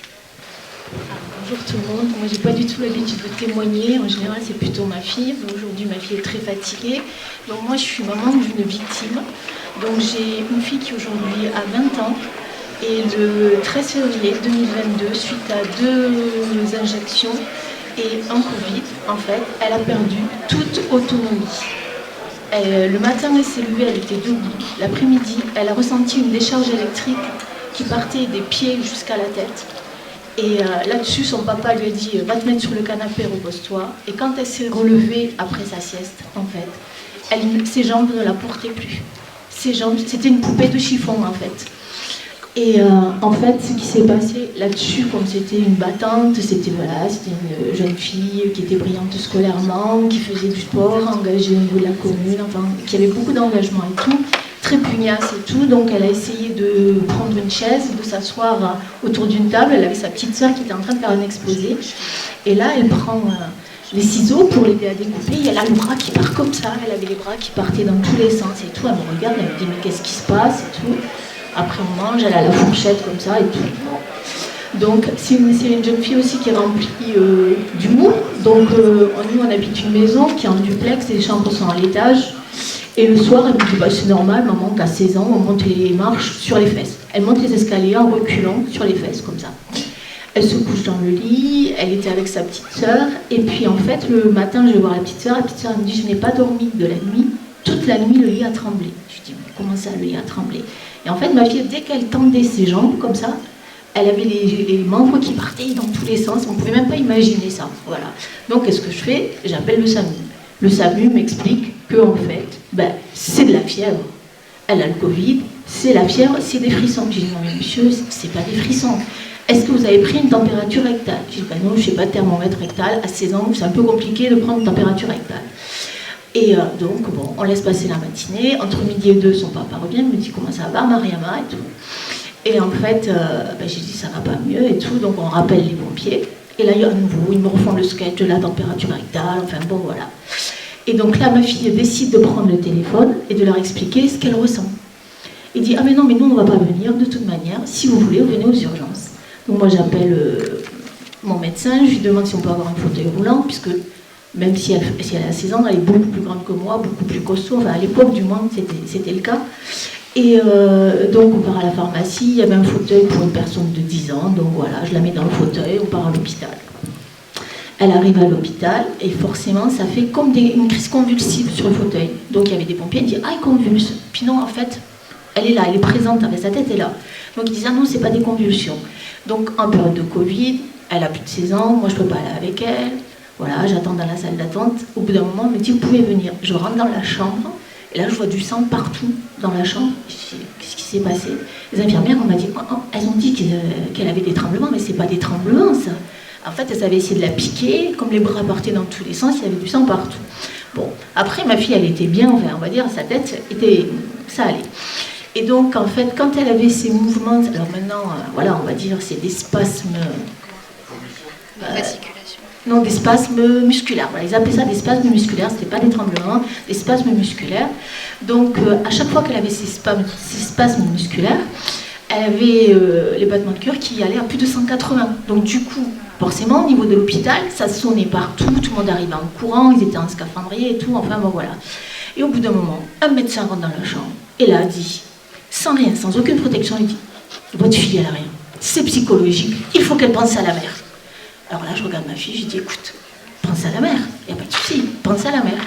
Bonjour tout le monde, moi j'ai pas du tout l'habitude de témoigner, en général c'est plutôt ma fille. Aujourd'hui ma fille est très fatiguée, donc moi je suis maman d'une victime. Donc j'ai une fille qui aujourd'hui a 20 ans et le 13 février 2022, suite à 2 injections et un Covid, en fait, elle a perdu toute autonomie. Le matin elle s'est levée, elle était debout. L'après-midi, elle a ressenti une décharge électrique qui partait des pieds jusqu'à la tête. Et là-dessus, son papa lui a dit « Va te mettre sur le canapé, repose-toi ». Et quand elle s'est relevée après sa sieste, en fait, ses jambes ne la portaient plus. Ses jambes, c'était une poupée de chiffon, en fait. Et en fait, ce qui s'est passé là-dessus, comme c'était une battante, c'était une jeune fille qui était brillante scolairement, qui faisait du sport, engagée au niveau de la commune, qui avait beaucoup d'engagement et tout. Très pugnace et tout, donc elle a essayé de prendre une chaise, de s'asseoir autour d'une table. Elle avait sa petite sœur qui était en train de faire un exposé, et là elle prend les ciseaux pour l'aider à découper, et elle a le bras qui part comme ça, elle avait les bras qui partaient dans tous les sens et tout. Elle me regarde, elle me dit mais qu'est-ce qui se passe et tout. Après on mange, elle a la fourchette comme ça et tout. Donc c'est une jeune fille aussi qui est remplie d'humour. Donc nous on habite une maison qui est en duplex, les chambres sont à l'étage. Et le soir, elle me dit c'est normal, maman, t'as 16 ans, on monte les marches sur les fesses. Elle monte les escaliers en reculant sur les fesses, comme ça. Elle se couche dans le lit, elle était avec sa petite sœur. Et puis en fait, le matin, je vais voir la petite sœur elle me dit je n'ai pas dormi de la nuit. Toute la nuit, le lit a tremblé. Je dis mais comment ça, le lit a tremblé? Et en fait, ma fille, dès qu'elle tendait ses jambes, comme ça, elle avait les membres qui partaient dans tous les sens. On ne pouvait même pas imaginer ça. Voilà. Donc qu'est-ce que je fais? J'appelle le SAMU. Le SAMU m'explique que en fait, c'est de la fièvre. Elle a le Covid, c'est la fièvre, c'est des frissons. J'ai dit non mais monsieur, c'est pas des frissons. Est-ce que vous avez pris une température rectale? J'ai dit non, je sais pas de thermomètre rectal. À 16 ans, c'est un peu compliqué de prendre une température rectale. Et donc on laisse passer la matinée. Entre midi et 2, son papa revient, me dit comment ça va, Mariama et tout. Et en fait, j'ai dit ça va pas mieux et tout. Donc on rappelle les pompiers. Et là, à nouveau, ils me refont le sketch de la température rectale. Enfin bon, voilà. Et donc là, ma fille décide de prendre le téléphone et de leur expliquer ce qu'elle ressent. Il dit, ah mais non, mais nous on ne va pas venir de toute manière, si vous voulez, vous venez aux urgences. Donc moi j'appelle mon médecin, je lui demande si on peut avoir un fauteuil roulant, puisque même si elle a 16 ans, elle est beaucoup plus grande que moi, beaucoup plus costaud, enfin à l'époque du moins c'était le cas. Et donc on part à la pharmacie, il y avait un fauteuil pour une personne de 10 ans, donc voilà, je la mets dans le fauteuil, on part à l'hôpital. Elle arrive à l'hôpital et forcément ça fait comme une crise convulsive sur le fauteuil. Donc il y avait des pompiers, ils disent ah elle convulse. Puis non en fait, elle est là, elle est présente, avec sa tête est là. Donc ils disent ah non c'est pas des convulsions. Donc en période de Covid, elle a plus de 16 ans, moi je peux pas aller avec elle. Voilà, j'attends dans la salle d'attente. Au bout d'un moment, on me dit vous pouvez venir. Je rentre dans la chambre et là je vois du sang partout dans la chambre. Je dis qu'est-ce qui s'est passé? Les infirmières on m'a dit elles ont dit qu'elle avait des tremblements, mais c'est pas des tremblements ça. En fait, elles avaient essayé de la piquer, comme les bras partaient dans tous les sens, il y avait du sang partout. Bon, après, ma fille, elle était bien, enfin, on va dire, sa tête était... ça allait. Et donc, en fait, quand elle avait ces mouvements... Alors maintenant, voilà, on va dire, c'est des spasmes... non, des spasmes musculaires. Voilà, ils appelaient ça des spasmes musculaires, c'était pas des tremblements, des spasmes musculaires. Donc, à chaque fois qu'elle avait ces spasmes musculaires, elle avait les battements de cœur qui allaient à plus de 180. Donc, du coup... Forcément, au niveau de l'hôpital, ça sonnait partout, tout le monde arrivait en courant, ils étaient en scaphandrier et tout, enfin bon voilà. Et au bout d'un moment, un médecin rentre dans la chambre et là dit, sans rien, sans aucune protection, il dit, votre fille elle a rien, c'est psychologique, il faut qu'elle pense à la mère. Alors là, je regarde ma fille, je dis, écoute, pense à la mère, il n'y a pas de souci, pense à la mère.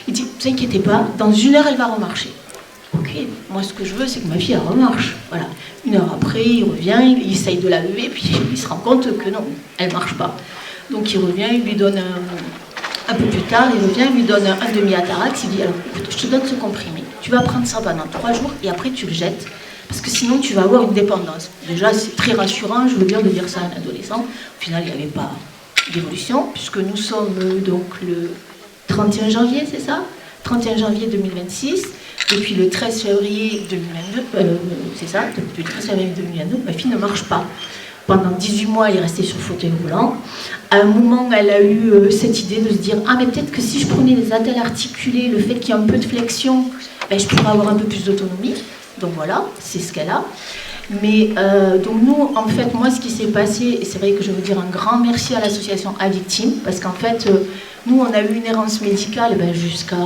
Il dit, ne vous inquiétez pas, dans 1 heure, elle va remarcher. Ok, moi ce que je veux, c'est que ma fille elle remarche. Voilà. 1 heure après, il revient, il essaye de la lever, puis il se rend compte que non, elle ne marche pas. Donc il revient, il lui donne un peu plus tard, il revient, il lui donne un demi-atarax, il dit alors écoute, je te donne ce comprimé, tu vas prendre ça pendant 3 jours et après tu le jettes, parce que sinon tu vas avoir une dépendance. Déjà c'est très rassurant, je veux bien de dire ça à un adolescent. Au final il n'y avait pas d'évolution, puisque nous sommes donc le 31 janvier, c'est ça ? 31 janvier 2026. Depuis le 13 février 2022, c'est ça, depuis le 13 février 2022, ma fille ne marche pas. Pendant 18 mois, elle est restée sur le fauteuil roulant. À un moment, elle a eu cette idée de se dire « Ah, mais peut-être que si je prenais des attelles articulés, le fait qu'il y ait un peu de flexion, ben, je pourrais avoir un peu plus d'autonomie. » Donc voilà, c'est ce qu'elle a. Mais donc nous, en fait, moi, ce qui s'est passé, et c'est vrai que je veux dire un grand merci à l'association A-Victime, parce qu'en fait, nous, on a eu une errance médicale jusqu'à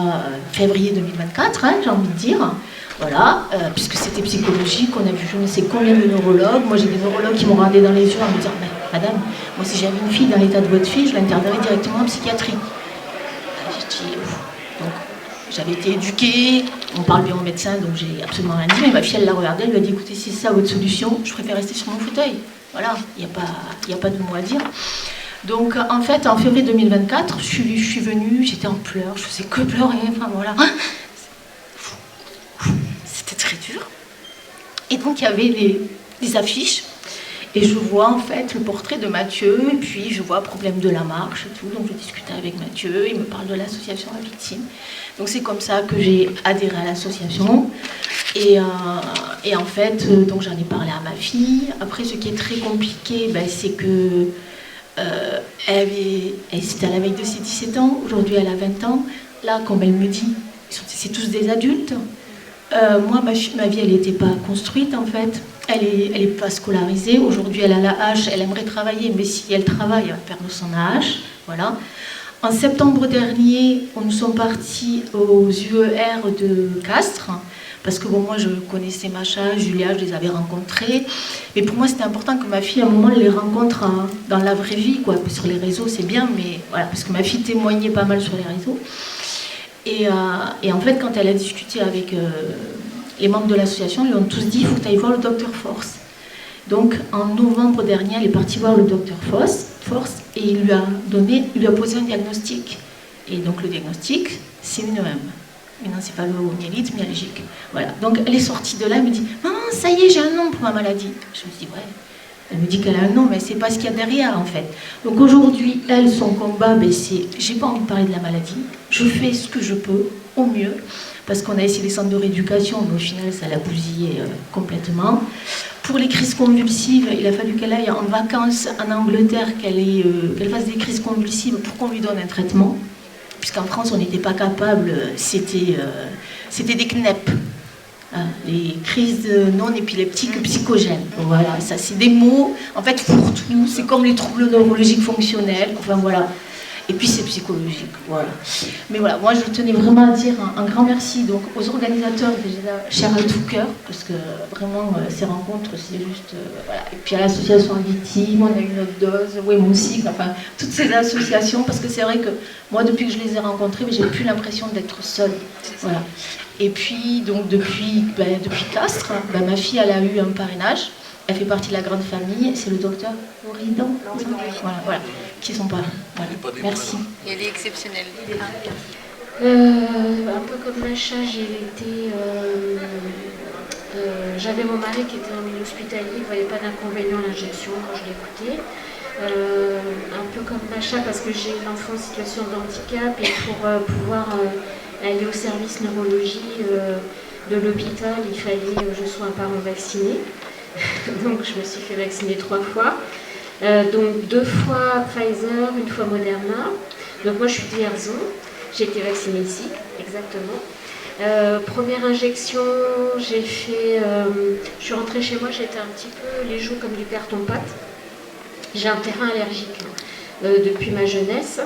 février 2024, hein, j'ai envie de dire. Voilà, puisque c'était psychologique, on a vu je ne sais combien de neurologues. Moi, j'ai des neurologues qui m'ont regardé dans les yeux en me disant « Madame, moi, si j'avais une fille dans l'état de votre fille, je l'internerais directement en psychiatrie. » Donc, j'avais été éduquée, on parle bien au médecin, donc j'ai absolument rien dit, mais ma fille, elle l'a regardé, elle lui a dit « Écoutez, si c'est ça votre solution, je préfère rester sur mon fauteuil. » Voilà, il n'y a pas de mot à dire. Donc, en fait, en février 2024, je suis venue, j'étais en pleurs, je faisais que pleurer, enfin voilà. C'était très dur. Et donc, il y avait des affiches, et je vois en fait le portrait de Mathieu, et puis je vois problème de la marche et tout, donc je discutais avec Mathieu, il me parle de l'association A-Victime. Donc c'est comme ça que j'ai adhéré à l'association, et en fait, donc j'en ai parlé à ma fille. Après, ce qui est très compliqué, c'est que c'était à la veille de ses 17 ans, aujourd'hui elle a 20 ans. Là, comme elle me dit, c'est tous des adultes. Moi, ma vie, elle n'était pas construite en fait. Elle est pas scolarisée. Aujourd'hui, elle a l'AH, elle aimerait travailler, mais si elle travaille, elle va perdre son AH. Voilà. En septembre dernier, nous sommes partis aux UER de Castres, parce que bon, moi, je connaissais Macha, Julia, je les avais rencontrés. Mais pour moi, c'était important que ma fille, à un moment, les rencontre dans la vraie vie, quoi. Sur les réseaux, c'est bien, mais voilà, parce que ma fille témoignait pas mal sur les réseaux. Et en fait, quand elle a discuté avec les membres de l'association, ils lui ont tous dit « il faut que tu ailles voir le docteur Force ». Donc, en novembre dernier, elle est partie voir le docteur Force et il lui a posé un diagnostic. Et donc, le diagnostic, c'est une EM, une encéphalomyélite myalgique. Voilà. Donc, elle est sortie de là, elle me dit « Maman, ça y est, j'ai un nom pour ma maladie ». Je me dis « ouais ». Elle me dit qu'elle a un nom, mais c'est pas ce qu'il y a derrière en fait. Donc aujourd'hui, elle, son combat, c'est j'ai pas envie de parler de la maladie, je fais ce que je peux, au mieux, parce qu'on a essayé les centres de rééducation, mais au final, ça l'a bousillé complètement. Pour les crises convulsives, il a fallu qu'elle aille en vacances en Angleterre, qu'elle fasse des crises convulsives pour qu'on lui donne un traitement, puisqu'en France, on n'était pas capable, c'était des CNEP. Hein, les crises non épileptiques psychogènes. Voilà, ça c'est des mots, en fait, pour tout, c'est comme les troubles neurologiques fonctionnels, enfin voilà. Et puis c'est psychologique, voilà. Mais voilà, moi je tenais vraiment à dire un grand merci donc, aux organisateurs déjà, chers à tout cœur, parce que vraiment ces rencontres c'est juste, voilà. Et puis à l'association Victime, on a eu notre dose, oui mon cycle, enfin toutes ces associations, parce que c'est vrai que moi depuis que je les ai rencontrées, j'ai plus l'impression d'être seule, voilà. Et puis donc depuis Castres, ma fille elle a eu un parrainage. Elle fait partie de la grande famille, c'est le docteur Oridan, voilà, qui sont pas. Voilà. Merci. Et elle est exceptionnelle. Un peu comme Macha, j'avais mon mari qui était en milieu hospitalier, il ne voyait pas d'inconvénient à l'injection quand je l'écoutais. Un peu comme Macha, parce que j'ai une enfant en situation de handicap et pour pouvoir aller au service neurologie de l'hôpital, il fallait que je sois un parent vacciné. Donc je me suis fait vacciner 3 fois. Donc 2 fois Pfizer, 1 fois Moderna. Donc moi je suis de Vierzon. J'ai été vaccinée ici, exactement. Première injection, j'ai fait... je suis rentrée chez moi, j'étais un petit peu les joues comme du carton-pâte. J'ai un terrain allergique depuis ma jeunesse.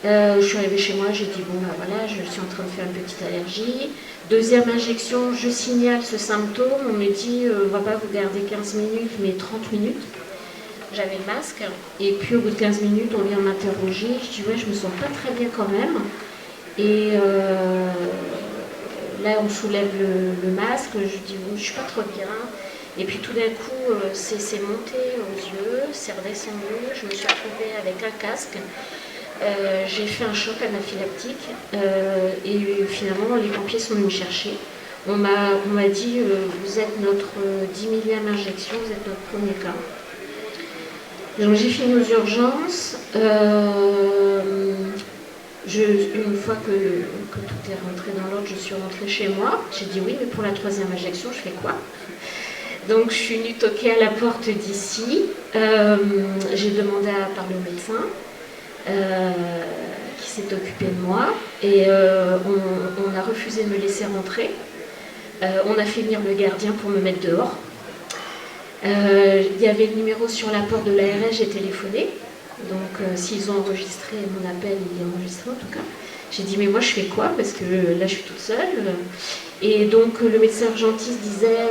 Je suis arrivée chez moi, j'ai dit bon ben voilà, je suis en train de faire une petite allergie. Deuxième injection, je signale ce symptôme, on me dit on ne va pas vous garder 15 minutes mais 30 minutes. J'avais le masque et puis au bout de 15 minutes on vient m'interroger, je dis ouais je me sens pas très bien quand même. Et là on soulève le masque, je dis bon, je suis pas trop bien. Et puis tout d'un coup c'est monté aux yeux, c'est redescendu, je me suis retrouvée avec un casque. J'ai fait un choc anaphylactique et finalement les pompiers sont venus me chercher. On m'a dit vous êtes notre 10 millième injection, vous êtes notre premier cas. Donc j'ai fini aux urgences. Une fois que tout est rentré dans l'ordre, je suis rentrée chez moi. J'ai dit oui, mais pour la 3e injection, je fais quoi? Donc je suis venue toquer à la porte d'ici. J'ai demandé à parler au médecin. Qui s'est occupé de moi et on a refusé de me laisser rentrer. On a fait venir le gardien pour me mettre dehors. Il y avait le numéro sur la porte de l'ARS, j'ai téléphoné. Donc s'ils ont enregistré mon appel, il est enregistré en tout cas. J'ai dit mais moi je fais quoi parce que là je suis toute seule. Et donc le médecin urgentiste disait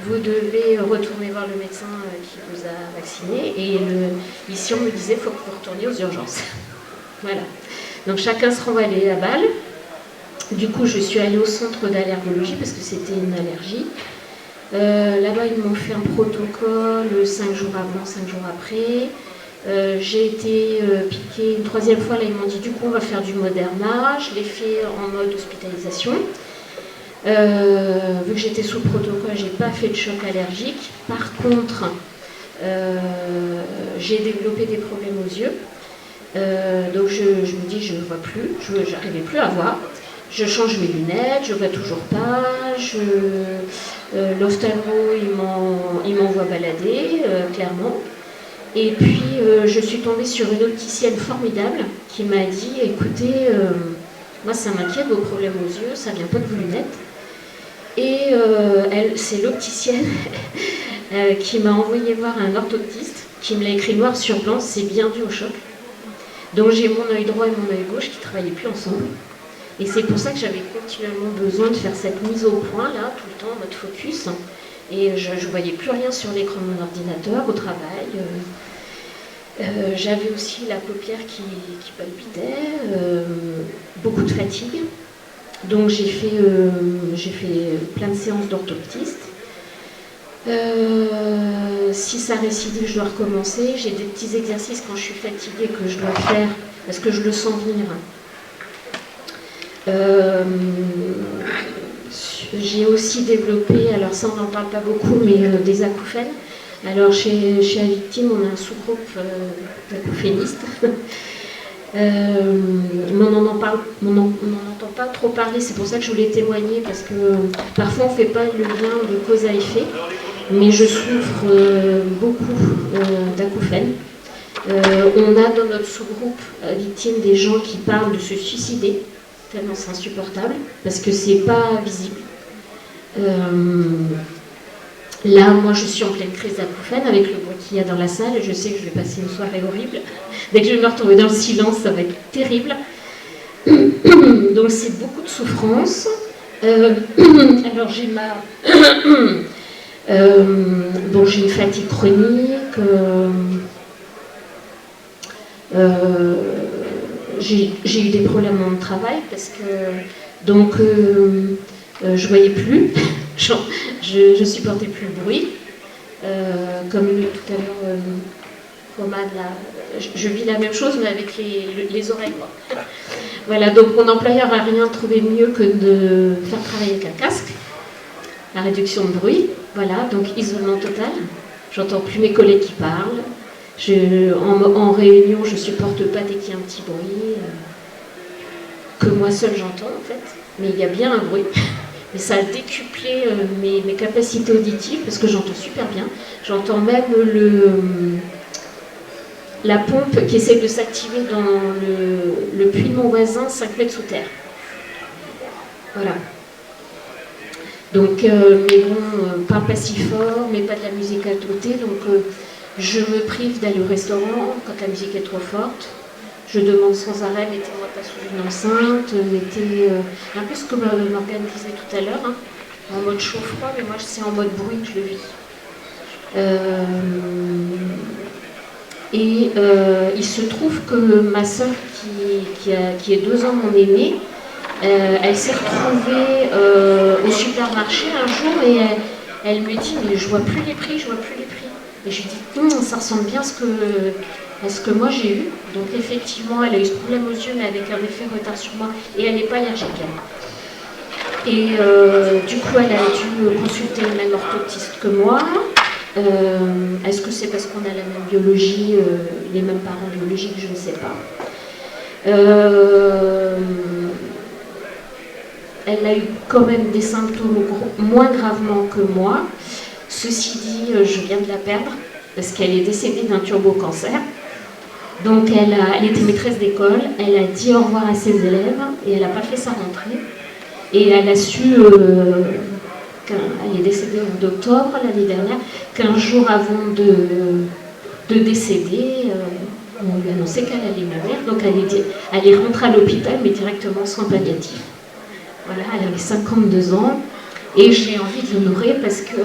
vous devez retourner voir le médecin qui vous a vacciné. Et ici on me disait il faut que vous retourniez aux urgences. Voilà. Donc chacun se renvoyait à Bâle. Du coup je suis allée au centre d'allergologie parce que c'était une allergie. Là-bas ils m'ont fait un protocole 5 jours avant, 5 jours après. J'ai été piquée une 3e fois, là ils m'ont dit du coup on va faire du Moderna, je l'ai fait en mode hospitalisation. Vu que j'étais sous protocole, j'ai pas fait de choc allergique. Par contre, j'ai développé des problèmes aux yeux. Donc je me dis je ne vois plus, j'arrivais plus à voir. Je change mes lunettes, je vois toujours pas. L'ophtalmo il m'envoie balader, clairement. Et puis je suis tombée sur une opticienne formidable qui m'a dit écoutez, moi ça m'inquiète vos problèmes aux yeux, ça vient pas de vos lunettes. Et c'est l'opticienne qui m'a envoyé voir un orthoptiste qui me l'a écrit noir sur blanc, c'est bien dû au choc. Donc j'ai mon œil droit et mon œil gauche qui ne travaillaient plus ensemble. Et c'est pour ça que j'avais continuellement besoin de faire cette mise au point là, tout le temps en mode focus. Et je ne voyais plus rien sur l'écran de mon ordinateur au travail. J'avais aussi la paupière qui palpitait, beaucoup de fatigue. Donc j'ai fait plein de séances d'orthoptiste. Si ça récidive, je dois recommencer. J'ai des petits exercices quand je suis fatiguée que je dois faire parce que je le sens venir. J'ai aussi développé, alors ça on n'en parle pas beaucoup, mais des acouphènes. Alors chez la victime, on a un sous-groupe d'acouphénistes. Mais on n'en entend pas trop parler, c'est pour ça que je voulais témoigner, parce que parfois on ne fait pas le lien de cause à effet, mais je souffre beaucoup d'acouphènes. On a dans notre sous-groupe victime des gens qui parlent de se suicider, tellement c'est insupportable, parce que c'est pas visible. Là, moi, je suis en pleine crise d'acouphènes avec le bruit qu'il y a dans la salle et je sais que je vais passer une soirée horrible. Dès que je vais me retrouver dans le silence, ça va être terrible. Donc, c'est beaucoup de souffrance. Alors, j'ai j'ai une fatigue chronique. J'ai eu des problèmes dans le travail parce que je voyais plus, je supportais plus le bruit. Comme tout à l'heure, Romane, je vis la même chose mais avec les oreilles. Quoi. Voilà, donc mon employeur n'a rien trouvé de mieux que de faire travailler avec un casque, la réduction de bruit. Voilà, donc isolement total. J'entends plus mes collègues qui parlent. En réunion, je supporte pas dès qu'il y a un petit bruit, que moi seule j'entends en fait, mais il y a bien un bruit. Mais ça a décuplé mes capacités auditives parce que j'entends super bien. J'entends même la pompe qui essaie de s'activer dans le puits de mon voisin 5 mètres sous terre. Voilà. Donc, mais bon, pas si fort, mais pas de la musique à côté, donc je me prive d'aller au restaurant quand la musique est trop forte. Je demande sans arrêt, mettez-moi pas sous une enceinte, un peu ce que Morgane disait tout à l'heure, hein, en mode chaud-froid, mais moi c'est en mode bruit que je le vis. Il se trouve que ma soeur, qui est 2 ans mon aînée, elle s'est retrouvée au supermarché un jour et elle me dit mais je vois plus les prix. Et je lui dis ça ressemble bien à ce que moi j'ai eu. Donc effectivement elle a eu ce problème aux yeux mais avec un effet retard sur moi et elle n'est pas allergique elle. Et du coup elle a dû consulter le même orthoptiste que moi. Est-ce que c'est parce qu'on a la même biologie, les mêmes parents biologiques, je ne sais pas. Elle a eu quand même des symptômes moins gravement que moi. Ceci dit, je viens de la perdre parce qu'elle est décédée d'un turbo-cancer. Donc elle était maîtresse d'école, elle a dit au revoir à ses élèves et elle n'a pas fait sa rentrée. Et elle a su, elle est décédée au mois d'octobre l'année dernière, 15 jours avant de décéder, on lui a annoncé qu'elle allait mourir. Donc elle est rentrée à l'hôpital mais directement sans palliatif. Voilà, elle avait 52 ans et j'ai envie de l'honorer parce que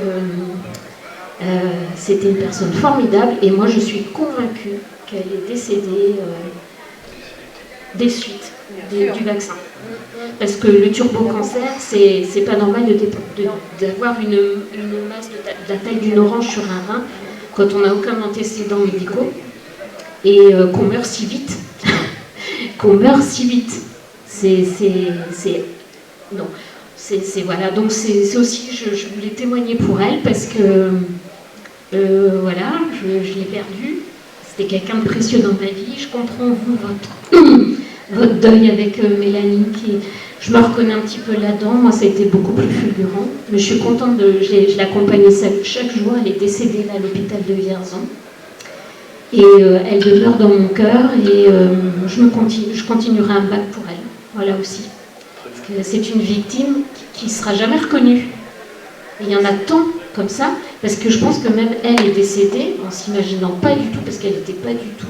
c'était une personne formidable et moi je suis convaincue qu'elle est décédée des suites du vaccin. Parce que le turbo-cancer, c'est pas normal d'avoir une masse de la taille d'une orange sur un rein quand on n'a aucun antécédent médicaux et qu'on meurt si vite. Non, voilà, donc c'est aussi, je voulais témoigner pour elle parce que, voilà, je l'ai perdue, c'était quelqu'un de précieux dans ma vie, je comprends vous, votre deuil avec Mélanie, je me reconnais un petit peu là-dedans, moi ça a été beaucoup plus fulgurant, mais je suis contente, je l'accompagnais chaque jour, elle est décédée là, à l'hôpital de Vierzon, et elle demeure dans mon cœur, et je continuerai à me battre pour elle, voilà aussi. C'est une victime qui ne sera jamais reconnue. Et il y en a tant comme ça, parce que je pense que même elle est décédée en s'imaginant pas du tout, parce qu'elle n'était pas du tout...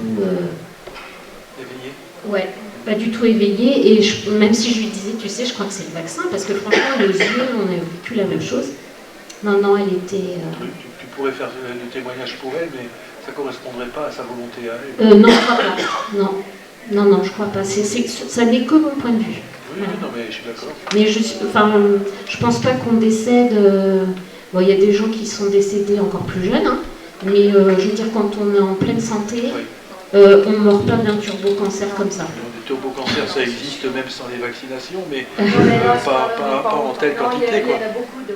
éveillée. Ouais, pas du tout éveillée. Et même si je lui disais, tu sais, je crois que c'est le vaccin, parce que franchement, les yeux, on a vécu la même chose. Non, elle était... Tu pourrais faire du témoignage pour elle, mais ça ne correspondrait pas à sa volonté à elle. Non, je crois pas. Non, je crois pas. Ça n'est que mon point de vue. Oui, non, mais je suis d'accord. Mais je pense pas qu'on décède. Bon, il y a des gens qui sont décédés encore plus jeunes, hein, mais je veux dire, quand on est en pleine santé, on ne meurt pas d'un turbo-cancer comme ça. Le turbo-cancer, ça existe même sans les vaccinations, mais pas en telle quantité, quoi. Il y en a beaucoup de